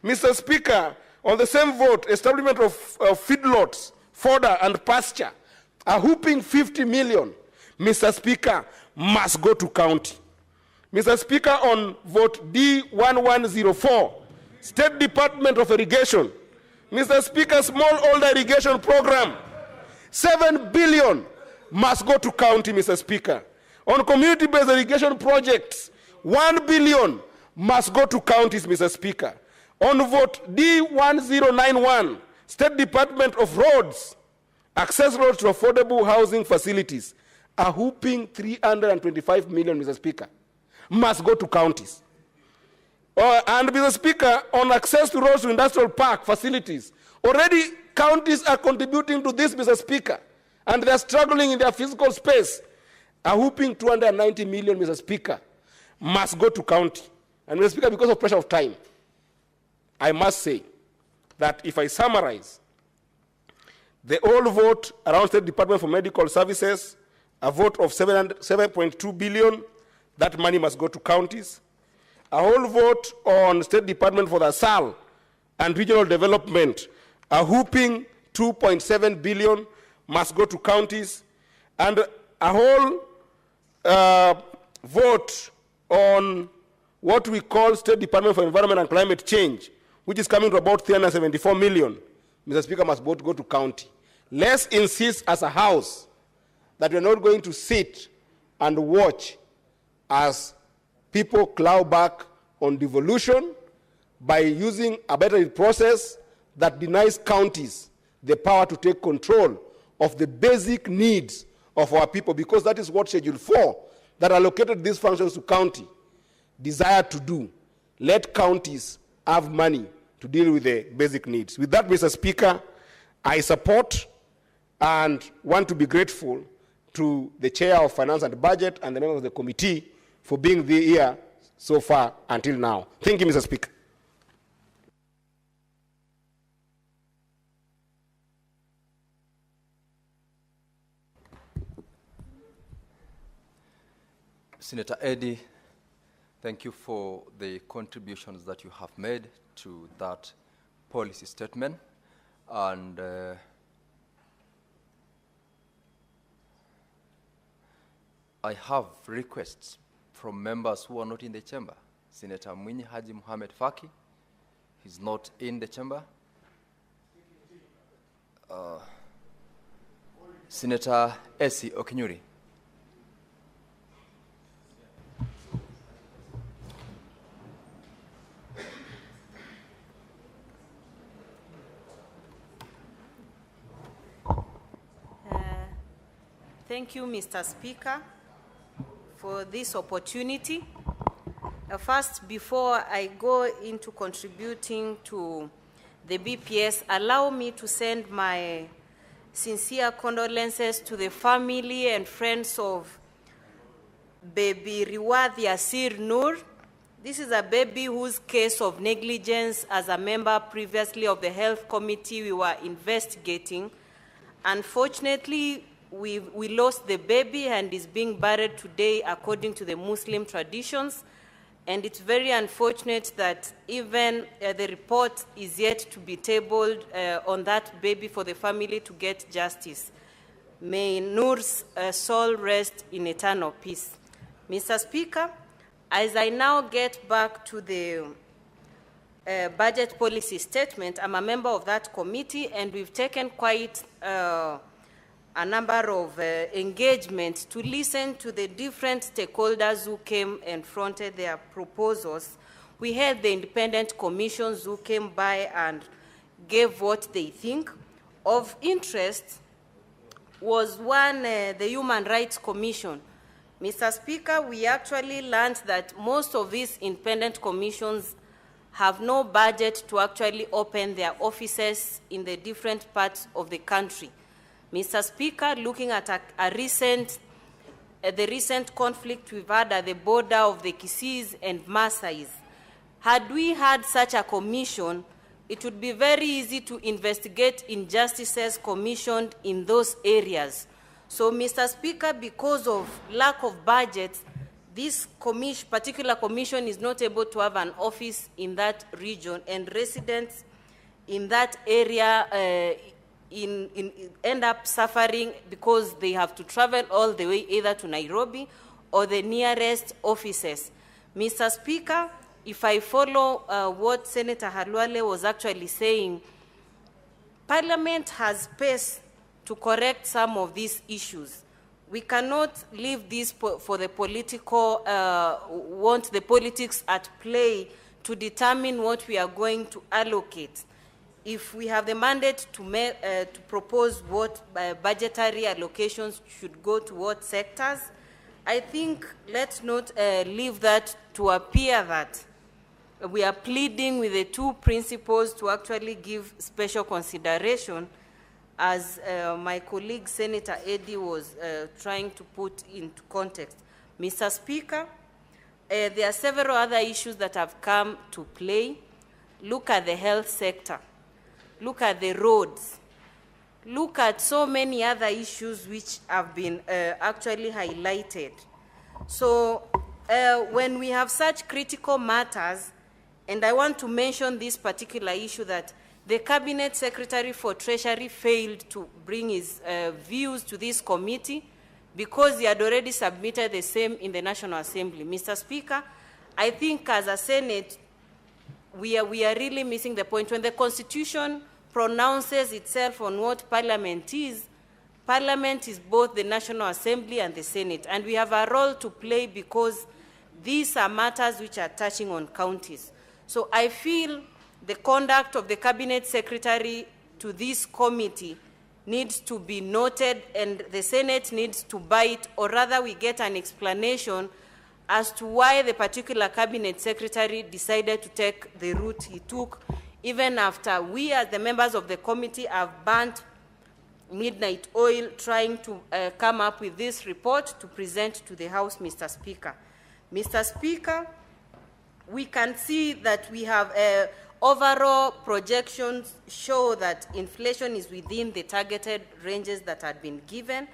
Speaker 13: Mr. Speaker, on the same vote, establishment of feedlots, fodder and pasture, a whooping 50 million, Mr. Speaker, must go to county. Mr. Speaker, on vote D1104, State Department of Irrigation, Mr. Speaker, smallholder irrigation program, 7 billion must go to county, Mr. Speaker. On community-based irrigation projects, 1 billion must go to counties, Mr. Speaker. On vote D1091, State Department of Roads, access roads to affordable housing facilities, a whooping 325 million, Mr. Speaker, must go to counties. And Mr. Speaker, on access to roads to industrial park facilities, already counties are contributing to this, Mr. Speaker, and they are struggling in their physical space. A whooping 290 million, Mr. Speaker, must go to county. And Mr. Speaker, because of pressure of time, I must say that if I summarize, the all vote around State Department for Medical Services, a vote of 7.2 billion, that money must go to counties. A whole vote on State Department for the SAL and Regional Development, a whooping 2.7 billion must go to counties. And a whole vote on what we call State Department for Environment and Climate Change, which is coming to about 374 million, Mr. Speaker, must both go to county. Let's insist as a House that we're not going to sit and watch as people claw back on devolution by using a better process that denies counties the power to take control of the basic needs of our people, because that is what Schedule 4 that allocated these functions to county desire to do. Let counties have money to deal with the basic needs. With that, Mr. Speaker, I support and want to be grateful to the Chair of Finance and Budget and the members of the committee for being here so far until now. Thank you, Mr. Speaker.
Speaker 14: Senator Eddy, thank you for the contributions that you have made to that policy statement. And I have requests from members who are not in the chamber. Senator Mwinyi Haji Mohamed Faki, he's not in the chamber. Senator Esi Okinyuri.
Speaker 15: Thank you, Mr. Speaker, for this opportunity. First, before I go into contributing to the BPS, allow me to send my sincere condolences to the family and friends of baby Riwad Yasir Nur. This is a baby whose case of negligence as a member previously of the Health Committee we were investigating. Unfortunately, we lost the baby and is being buried today according to the Muslim traditions. And it's very unfortunate that even the report is yet to be tabled on that baby for the family to get justice. May Noor's soul rest in eternal peace. Mr. Speaker, as I now get back to the budget policy statement, I'm a member of that committee, and we've taken quite a number of engagements to listen to the different stakeholders who came and fronted their proposals. We had the independent commissions who came by and gave what they think. Of interest, was one, the Human Rights Commission. Mr. Speaker, we actually learned that most of these independent commissions have no budget to actually open their offices in the different parts of the country. Mr. Speaker, looking at the recent conflict we've had at the border of the Kisis and Maasais, had we had such a commission, it would be very easy to investigate injustices commissioned in those areas. So, Mr. Speaker, because of lack of budget, this particular commission is not able to have an office in that region, and residents in that area end up suffering because they have to travel all the way either to Nairobi or the nearest offices. Mr. Speaker, if I follow what Senator Halwale was actually saying, Parliament has space to correct some of these issues. We cannot leave this for the political, want the politics at play to determine what we are going to allocate. If we have the mandate to propose what budgetary allocations should go to what sectors, I think let's not leave that to appear that we are pleading with the two principles to actually give special consideration, as my colleague Senator Eddy was trying to put into context. Mr. Speaker, there are several other issues that have come to play. Look at the health sector. Look at the roads. Look at so many other issues which have been actually highlighted. So when we have such critical matters, and I want to mention this particular issue that the Cabinet Secretary for Treasury failed to bring his views to this committee because he had already submitted the same in the National Assembly. Mr. Speaker, I think as a Senate, we are really missing the point. When the Constitution pronounces itself on what Parliament is both the National Assembly and the Senate. And we have a role to play because these are matters which are touching on counties. So I feel the conduct of the Cabinet Secretary to this committee needs to be noted, and the Senate needs to bite, or rather we get an explanation as to why the particular Cabinet Secretary decided to take the route he took, even after we as the members of the committee have burnt midnight oil trying to come up with this report to present to the House, Mr. Speaker. Mr. Speaker, we can see that we have overall projections show that inflation is within the targeted ranges that had been given.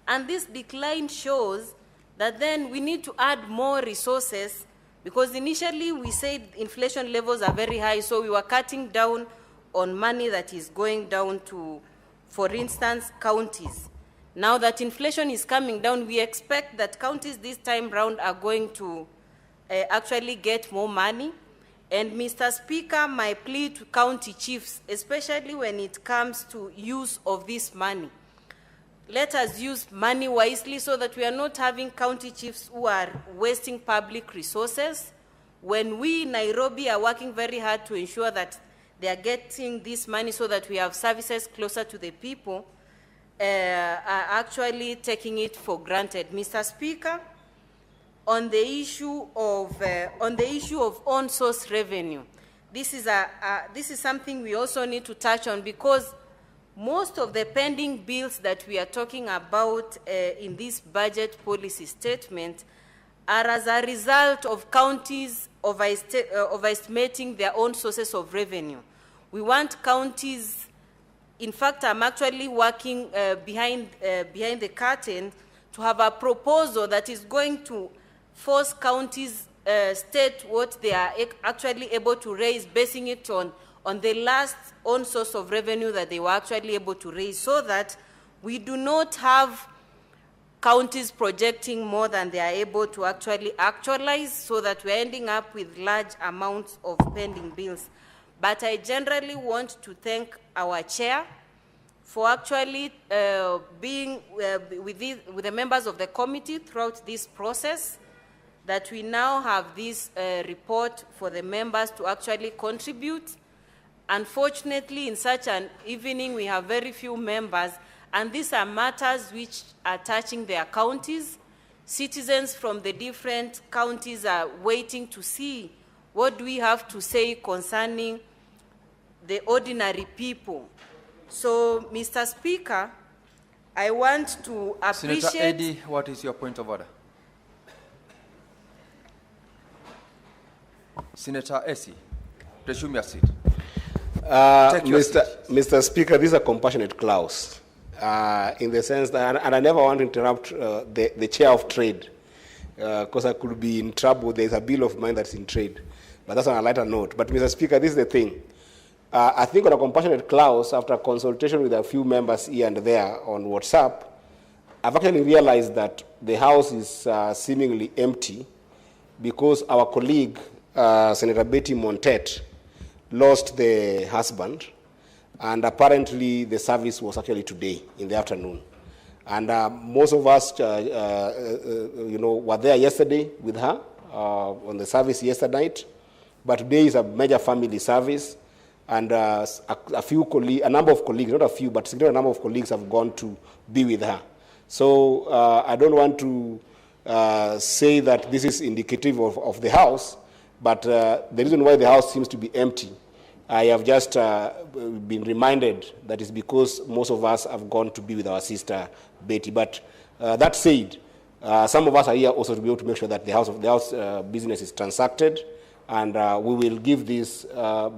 Speaker 15: And this decline shows that then we need to add more resources, because initially we said inflation levels are very high, so we were cutting down on money that is going down to, for instance, counties. Now that inflation is coming down, we expect that counties this time round are going to actually get more money. And Mr. Speaker, my plea to county chiefs, especially when it comes to use of this money, let us use money wisely so that we are not having county chiefs who are wasting public resources, when we in Nairobi are working very hard to ensure that they are getting this money so that we have services closer to the people, are actually taking it for granted. Mr. Speaker, on the issue of on-source revenue, this is something we also need to touch on, because most of the pending bills that we are talking about in this budget policy statement are as a result of counties overestimating their own sources of revenue. We want counties, in fact, I'm actually working behind the curtain to have a proposal that is going to force counties state what they are actually able to raise, basing it on the last own source of revenue that they were actually able to raise, so that we do not have counties projecting more than they are able to actualize, so that we're ending up with large amounts of pending bills. But I generally want to thank our chair for actually being with the members of the committee throughout this process, that we now have this report for the members to actually contribute. Unfortunately, in such an evening, we have very few members. And these are matters which are touching their counties. Citizens from the different counties are waiting to see what do we have to say concerning the ordinary people. So, Mr. Speaker, I want to appreciate...
Speaker 14: Senator Eddy, what is your point of order? Senator Essie, resume your seat.
Speaker 5: Mr. Speaker, this is a compassionate clause in the sense that, and I never want to interrupt the chair of trade because I could be in trouble. There's a bill of mine that's in trade, but that's on a lighter note. But Mr. Speaker, this is the thing. I think on a compassionate clause, after consultation with a few members here and there on WhatsApp, I've actually realized that the House is seemingly empty because our colleague, Senator Betty Montet, lost the husband, and apparently the service was actually today in the afternoon. And most of us, were there yesterday with her on the service yesterday night, but today is a major family service, and a number of colleagues, not a few, but a significant number of colleagues have gone to be with her. So I don't want to say that this is indicative of the House, but the reason why the House seems to be empty, I have just been reminded that it's because most of us have gone to be with our sister Betty. But that said, some of us are here also to be able to make sure that the House business is transacted, and we will give this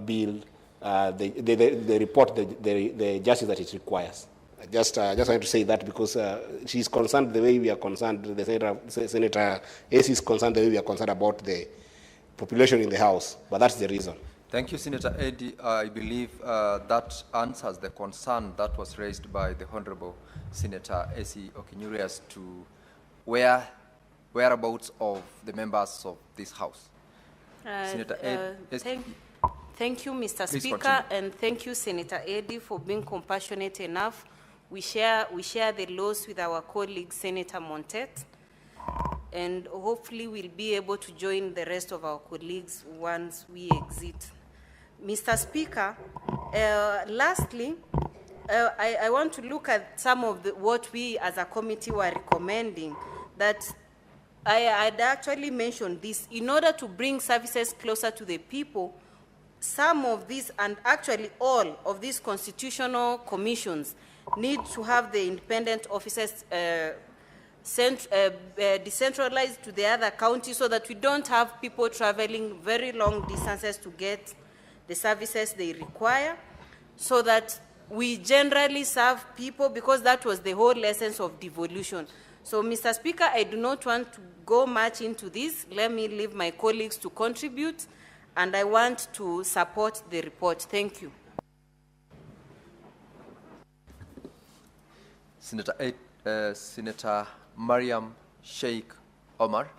Speaker 5: bill the report, the justice that it requires. I just wanted to say that because she's concerned the way we are concerned. The Senator Essie is concerned the way we are concerned about the population in the House, but that's the reason.
Speaker 14: Thank you, Senator Eddy. I believe that answers the concern that was raised by the Honorable Senator Essie Okinyuri as to whereabouts of the members of this House. Senator Eddy.
Speaker 15: Thank you, Mr.
Speaker 14: Please
Speaker 15: Speaker,
Speaker 14: continue.
Speaker 15: and thank you, Senator Eddy, for being compassionate enough. We share the loss with our colleague, Senator Montet, and hopefully we'll be able to join the rest of our colleagues once we exit. Mr. Speaker, lastly, I want to look at some of what we as a committee were recommending, that I had actually mentioned this. In order to bring services closer to the people, some of these, and actually all of these constitutional commissions, need to have the independent officers decentralized to the other counties so that we don't have people traveling very long distances to get the services they require, so that we generally serve people, because that was the whole essence of devolution. So, Mr. Speaker, I do not want to go much into this. Let me leave my colleagues to contribute, and I want to support the report. Thank you.
Speaker 14: Senator Mariam Sheikh Omar.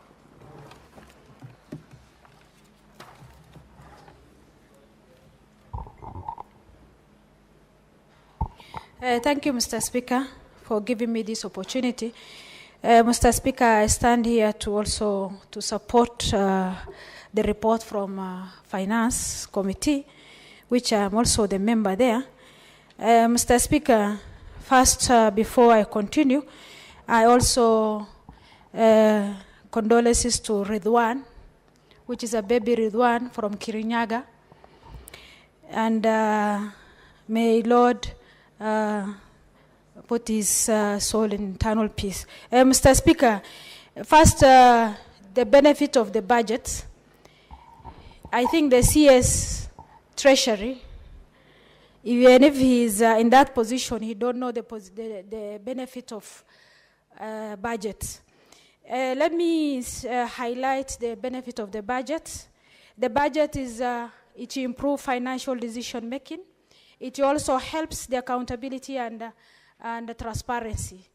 Speaker 16: Thank you, Mr. Speaker, for giving me this opportunity. Mr. Speaker, I stand here to also support the report from Finance Committee, which I'm also the member there. Mr. Speaker, first, before I continue, I also condolences to Ridwan, which is a baby Ridwan from Kirinyaga. And may Lord put his soul in eternal peace. Mr. Speaker, first, the benefit of the budget. I think the CS Treasury, even if he is in that position, he don't know the benefit of budget. Let me highlight the benefit of the budget. The budget is it improves financial decision making. It also helps the accountability and the transparency.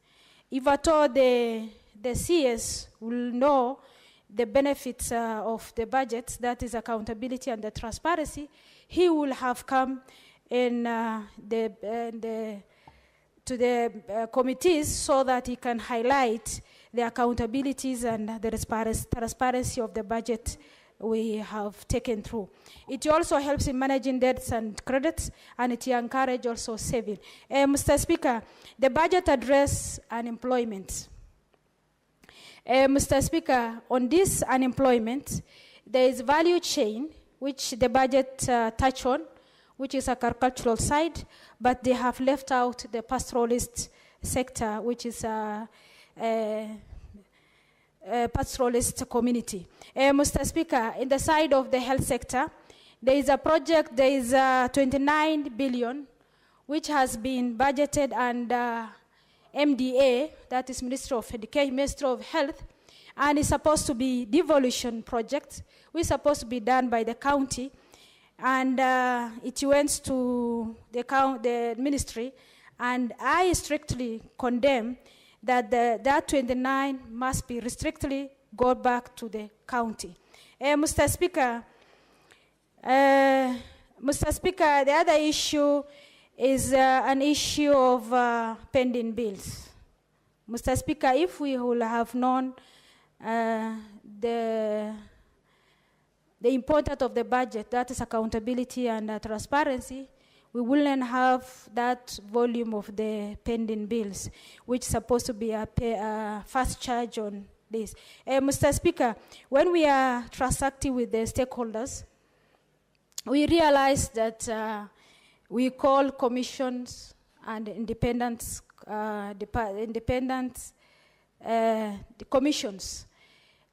Speaker 16: If at all the CS will know the benefits of the budget, that is accountability and the transparency, he will have come in to the committees so that he can highlight the accountabilities and the transparency of the budget we have taken through. It also helps in managing debts and credits, and it encourages also saving. Mr. Speaker, the budget addresses unemployment. Mr. Speaker, on this unemployment, there is value chain, which the budget touch on, which is agricultural side, but they have left out the pastoralist sector, which is pastoralist community. Mr. Speaker, in the side of the health sector, there is a project, there is 29 billion, which has been budgeted under MDA, that is Ministry of Education, Ministry of Health, and it's supposed to be devolution project, which is supposed to be done by the county, and it went to the ministry, and I strictly condemn that that 29 must be strictly go back to the county. Mr. Speaker, the other issue is an issue of pending bills. Mr. Speaker, if we will have known the importance of the budget, that is accountability and transparency, we wouldn't have that volume of the pending bills, which is supposed to be a fast charge on this. Mr. Speaker, when we are transacting with the stakeholders, we realize that we call commissions and independent commissions,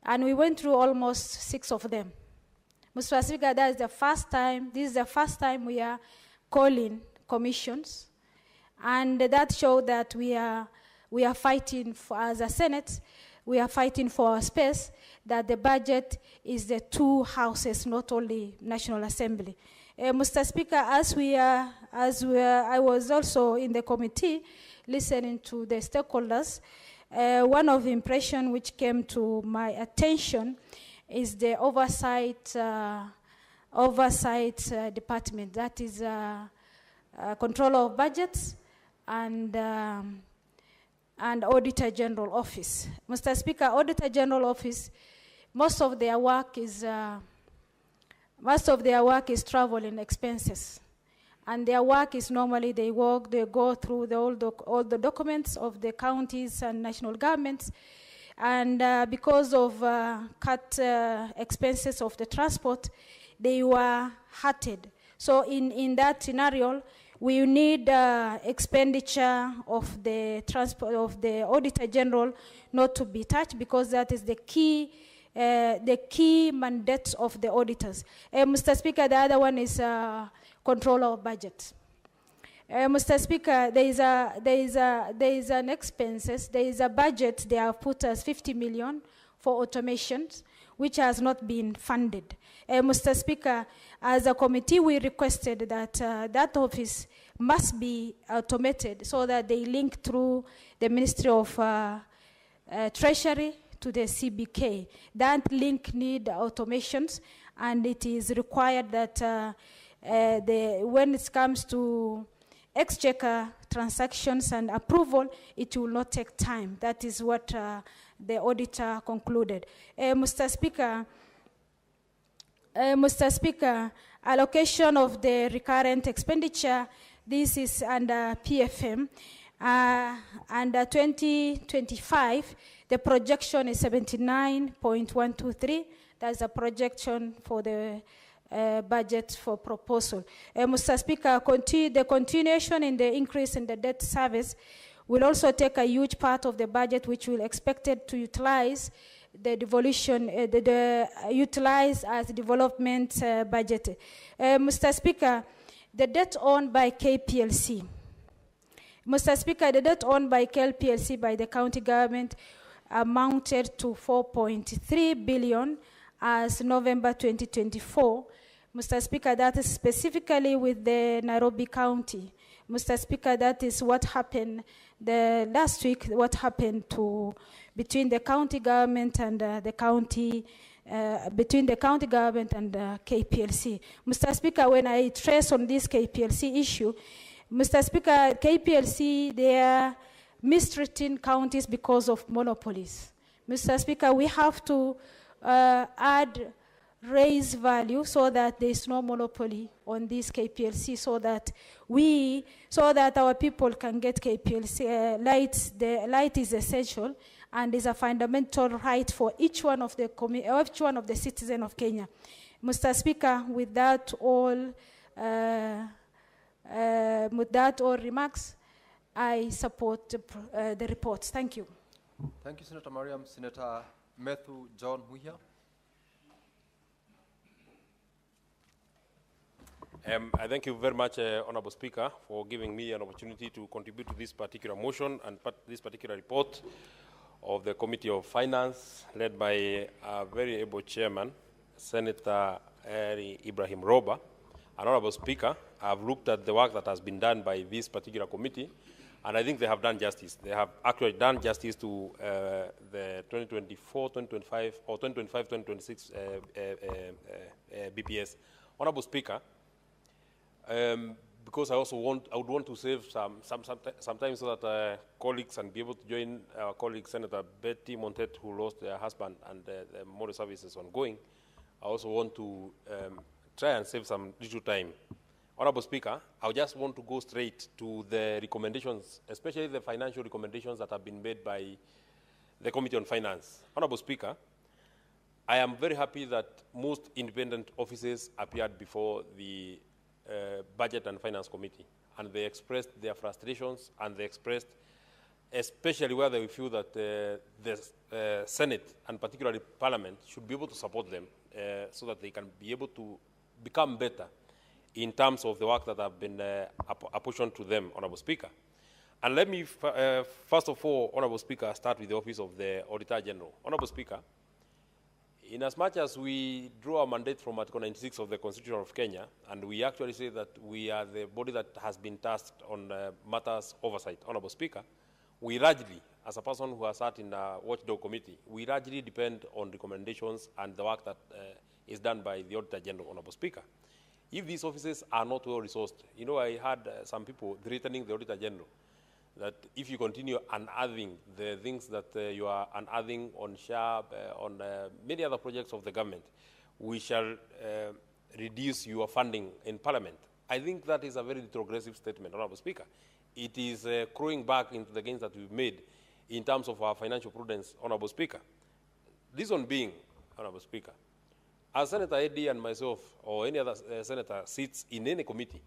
Speaker 16: and we went through almost 6 of them. Mr. Speaker, that is the first time, this is the first time we are calling commissions, and that showed that we are fighting for, as a Senate, we are fighting for our space, that the budget is the 2 houses, not only National Assembly. Mr. Speaker, I was also in the committee listening to the stakeholders. One of the impressions which came to my attention is the oversight department, that is control of budgets and Auditor General Office. Mr. Speaker, Auditor General Office, most of their work is traveling expenses, and their work is normally they go through all the documents of the counties and national governments, and because of cut expenses of the transport, they were hurted. So in that scenario, we need expenditure of the transport of the Auditor General not to be touched, because that is the key mandate of the auditors. Mr. Speaker, the other one is control of budget. Mr. Speaker, there is an expenses, there is a budget they have put as 50 million for automations, which has not been funded. Mr. Speaker, as a committee, we requested that that office must be automated so that they link through the Ministry of Treasury to the CBK. That link need automations, and it is required that when it comes to exchequer transactions and approval, it will not take time. That is what the auditor concluded. Mr. Speaker, allocation of the recurrent expenditure, this is under PFM. Under 2025, the projection is 79.123. That's a projection for the budget for proposal. Mr. Speaker, the continuation in the increase in the debt service will also take a huge part of the budget, which will expected to utilize the devolution, utilize as development budget. Mr. Speaker, the debt owned by KPLC. Mr. Speaker, the debt owned by KPLC by the county government amounted to 4.3 billion as November 2024. Mr. Speaker, that is specifically with the Nairobi County. Mr. Speaker, that is what happened last week, what happened between the county government and between the county government and KPLC. Mr. Speaker, when I trace on this KPLC issue, Mr. Speaker, KPLC, they are mistreating counties because of monopolies. Mr. Speaker, we have to add raise value so that there is no monopoly on this KPLC, so that our people can get KPLC lights. The light is essential and is a fundamental right for each one of the citizens of Kenya. Mr. Speaker, with that all remarks, I support the report. Thank you.
Speaker 14: Thank you, Senator Mariam. Senator Matthew John Muhia.
Speaker 8: I thank you very much, Honorable Speaker, for giving me an opportunity to contribute to this particular motion and this particular report of the Committee of Finance, led by a very able chairman, Senator Ibrahim Roba. And Honorable Speaker, I've looked at the work that has been done by this particular committee, and I think they have done justice. They have actually done justice to the 2024, 2025, or 2025, 2026 BPS. Honorable Speaker, because I would want to save some time so that colleagues can be able to join our colleague Senator Betty Montet, who lost their husband, and the motor service is ongoing. I also want to try and save some little time. Honorable Speaker, I just want to go straight to the recommendations, especially the financial recommendations that have been made by the Committee on Finance. Honorable Speaker, I am very happy that most independent offices appeared before the Budget and Finance Committee, and they expressed their frustrations, and they expressed, especially where they feel that the Senate, and particularly Parliament, should be able to support them so that they can be able to become better in terms of the work that have been apportioned to them, Honorable Speaker. And let me, first of all, Honorable Speaker, start with the Office of the Auditor General. Honorable Speaker, in as much as we draw a mandate from Article 96 of the Constitution of Kenya, and we actually say that we are the body that has been tasked on matters oversight, Honorable Speaker, we largely, as a person who has sat in a watchdog committee, we largely depend on recommendations and the work that is done by the Auditor General, Honorable Speaker. If these offices are not well resourced, you know, I had some people threatening the Auditor General that if you continue unearthing the things that you are unearthing on SHARP, on many other projects of the government, we shall reduce your funding in Parliament. I think that is a very retrogressive statement, Honorable Speaker. It is crowing back into the gains that we've made in terms of our financial prudence, Honorable Speaker. This one being, Honorable Speaker, as Senator Eddy and myself or any other senator sits in any committee,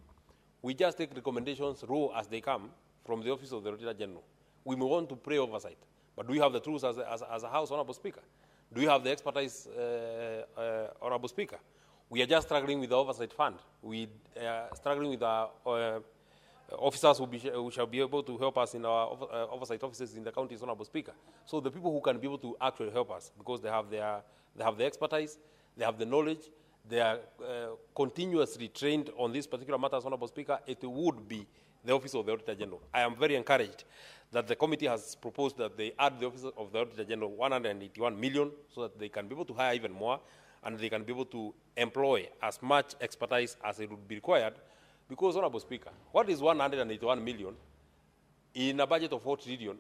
Speaker 8: we just take recommendations raw as they come from the Office of the Auditor General. We may want to pray oversight, but do we have the tools as a House, Honorable Speaker? Do we have the expertise, Honorable Speaker? We are just struggling with the oversight fund. We are struggling with our officers who shall be able to help us in our oversight offices in the counties, Honorable Speaker. So the people who can be able to actually help us, because they have the expertise, they have the knowledge, they are continuously trained on these particular matters, Honorable Speaker, it would be the Office of the Auditor General. I am very encouraged that the committee has proposed that they add the Office of the Auditor General 181 million so that they can be able to hire even more and they can be able to employ as much expertise as it would be required. Because, Honorable Speaker, what is 181 million in a budget of 4 trillion?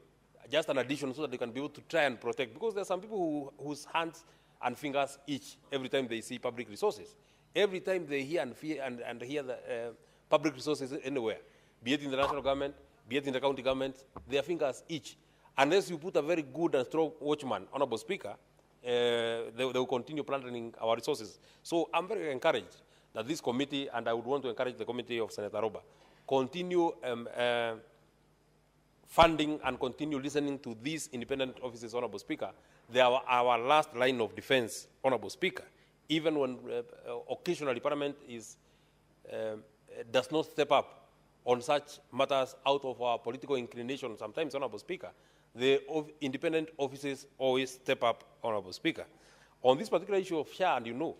Speaker 8: Just an addition so that they can be able to try and protect. Because there are some people whose hands and fingers itch every time they see public resources. Every time they hear and hear the public resources anywhere, be it in the national government, be it in the county government, their fingers itch. Unless you put a very good and strong watchman, Honorable Speaker, they will continue plundering our resources. So I'm very encouraged that this committee, and I would want to encourage the committee of Senator Roba, continue funding and continue listening to these independent offices, Honorable Speaker. They are our last line of defense, Honorable Speaker. Even when occasionally Parliament does not step up on such matters out of our political inclination, sometimes, Honorable Speaker, the independent offices always step up, Honorable Speaker. On this particular issue of SHA, and you know,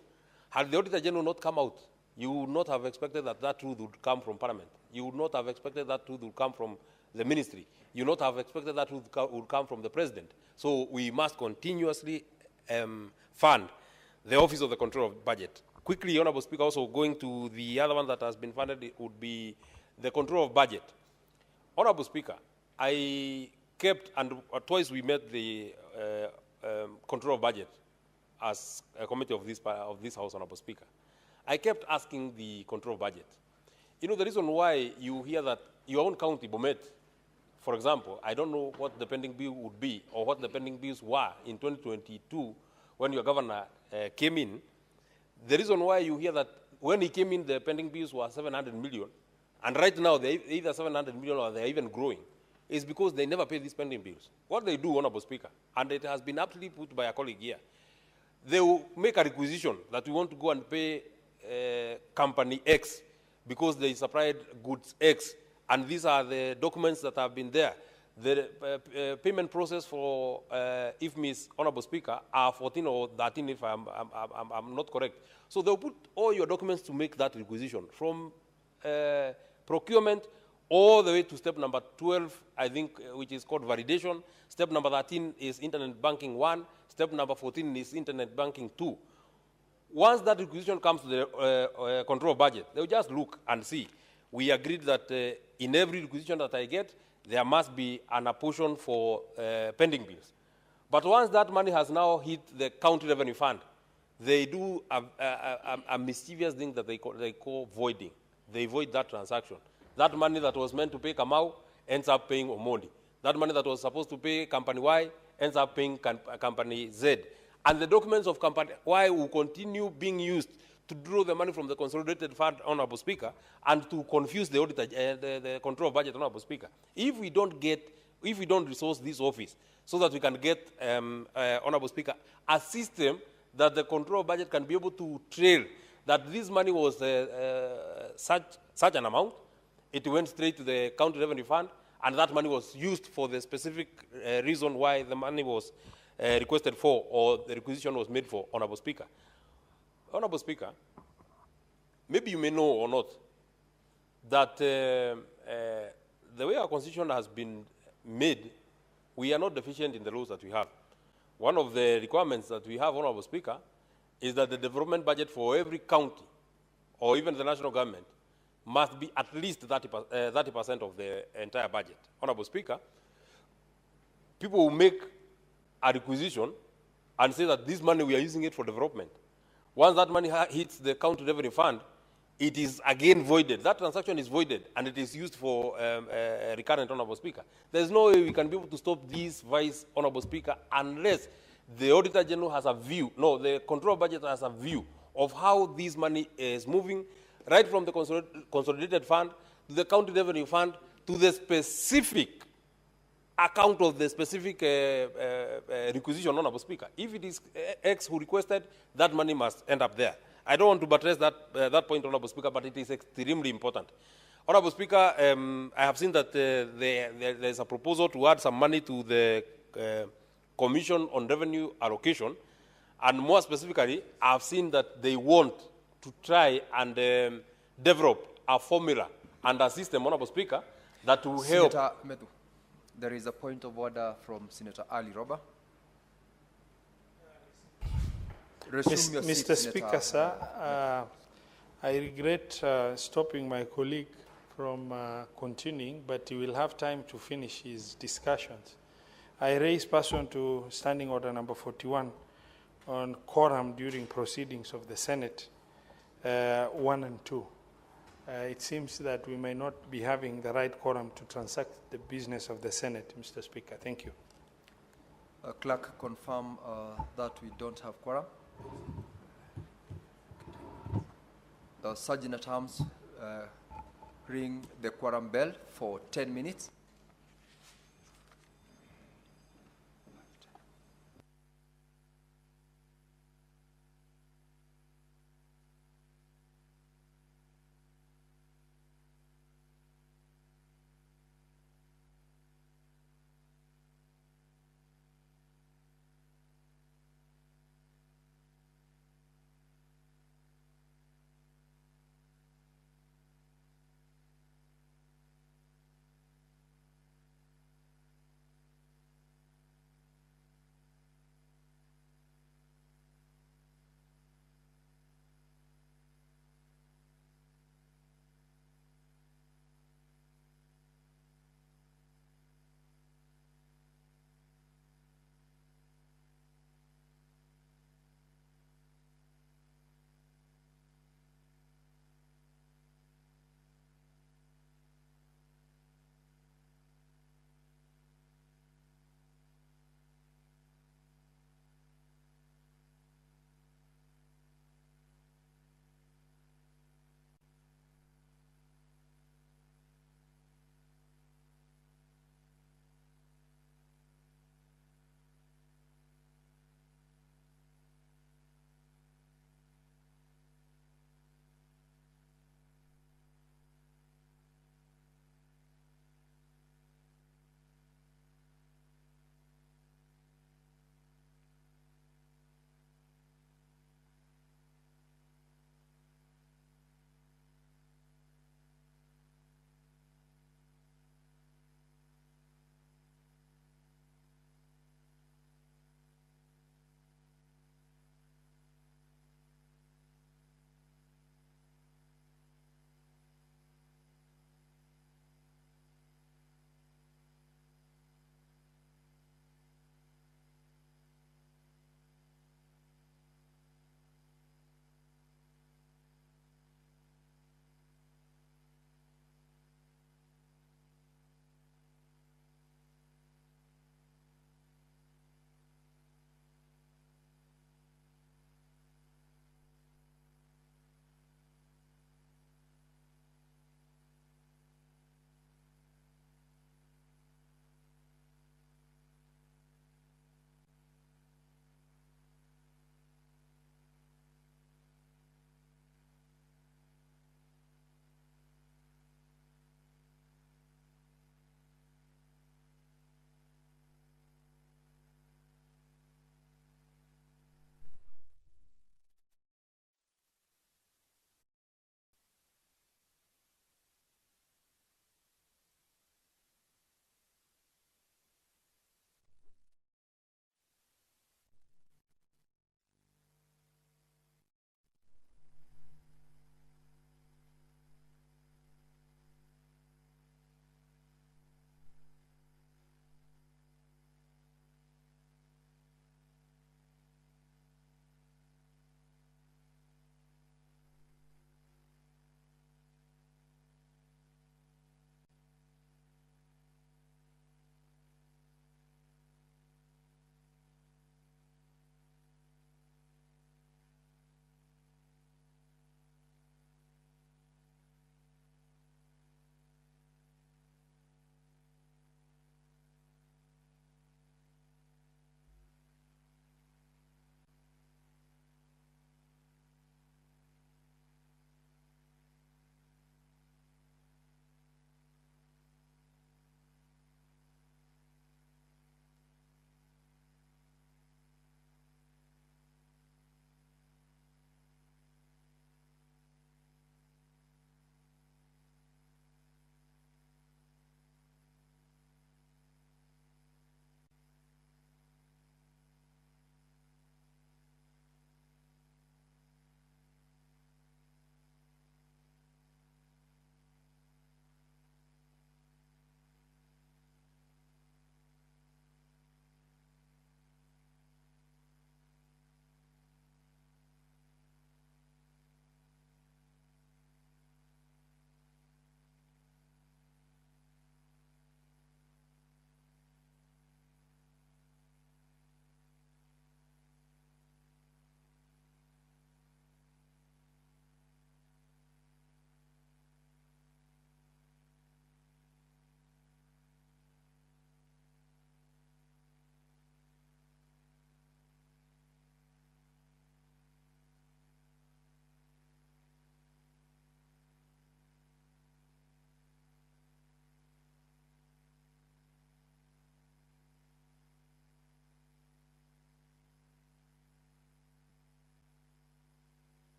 Speaker 8: had the Auditor General not come out, you would not have expected that that truth would come from Parliament. You would not have expected that truth would come from the ministry. You would not have expected that truth would come from the President. So we must continuously fund the Office of the Control of Budget. Quickly, Honorable Speaker, also going to the other one that has been funded, it would be the Control of Budget. Honorable Speaker, I kept, and twice we met the Control of Budget as a committee of this House, Honorable Speaker, I kept asking the control budget. You know, the reason why you hear that your own county, Bomet, for example, I don't know what the pending bill would be or what the pending bills were in 2022 when your governor came in. The reason why you hear that when he came in, the pending bills were 700 million, and right now they're either 700 million or they're even growing, is because they never pay these pending bills. What they do, Honorable Speaker, and it has been aptly put by a colleague here, they will make a requisition that we want to go and pay company X because they supplied goods X, and these are the documents that have been there. The payment process for IFMIS, Honorable Speaker, are 14 or 13 if I'm not correct. So they'll put all your documents to make that requisition from procurement all the way to step number 12, I think, which is called validation. Step number 13 is internet banking 1. Step number 14 is internet banking 2. Once that requisition comes to the control budget, they'll just look and see. We agreed that in every requisition that I get, there must be an apportion for pending bills. But once that money has now hit the county revenue fund, they do a mischievous thing that they call voiding. They void that transaction. That money that was meant to pay Kamau ends up paying Omondi. That money that was supposed to pay Company Y ends up paying Company Z. And the documents of Company Y will continue being used to draw the money from the consolidated fund, Honorable Speaker, and to confuse the auditor, the control budget, Honorable Speaker. If we don't resource this office so that we can get, Honorable Speaker, a system that the control budget can be able to trail that this money was such an amount, it went straight to the county revenue fund, and that money was used for the specific reason why the money was requested for or the requisition was made for, Honorable Speaker. Honorable Speaker, maybe you may know or not that the way our constitution has been made, we are not deficient in the laws that we have. One of the requirements that we have, Honorable Speaker, is that the development budget for every county or even the national government must be at least 30% of the entire budget. Honorable Speaker, people will make a requisition and say that this money we are using it for development. Once that money hits the county revenue fund, it is again voided. That transaction is voided, and it is used for recurrent, Honorable Speaker. There's no way we can be able to stop this, Vice Honorable Speaker, unless the Auditor General has a view, no, the control budget has a view of how this money is moving, right from the consolidated fund to the county revenue fund to the specific account of the specific requisition, Honorable Speaker. If it is X who requested, that money must end up there. I don't want to buttress that point, Honorable Speaker, but it is extremely important. Honorable Speaker, I have seen that there is a proposal to add some money to the Commission on Revenue Allocation, and more specifically, I have seen that they want to try and develop a formula and a system, Honorable Speaker, that will help.
Speaker 14: Senator Medu, there is a point of order from Senator Ali Roba.
Speaker 12: Mr. Speaker, sir, I regret stopping my colleague from continuing, but he will have time to finish his discussions. I raise pursuant to Standing Order number 41 on quorum during proceedings of the Senate 1 and 2. It seems that we may not be having the right quorum to transact the business of the Senate, Mr. Speaker. Thank you.
Speaker 14: Clerk, confirm that we don't have quorum. The Sergeant at Arms ring the quorum bell for 10 minutes.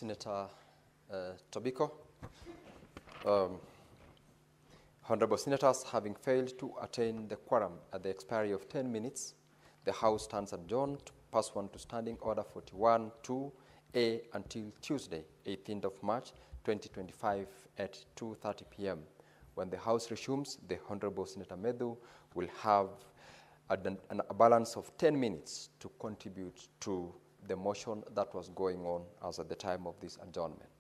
Speaker 14: Senator Tobiko. Honorable Senators, having failed to attain the quorum at the expiry of 10 minutes, the House stands adjourned pursuant to Standing Order 41-2A until Tuesday, 18th of March, 2025 at 2:30 p.m. When the House resumes, the Honorable Senator Medhu will have a balance of 10 minutes to contribute to the motion that was going on as at the time of this adjournment.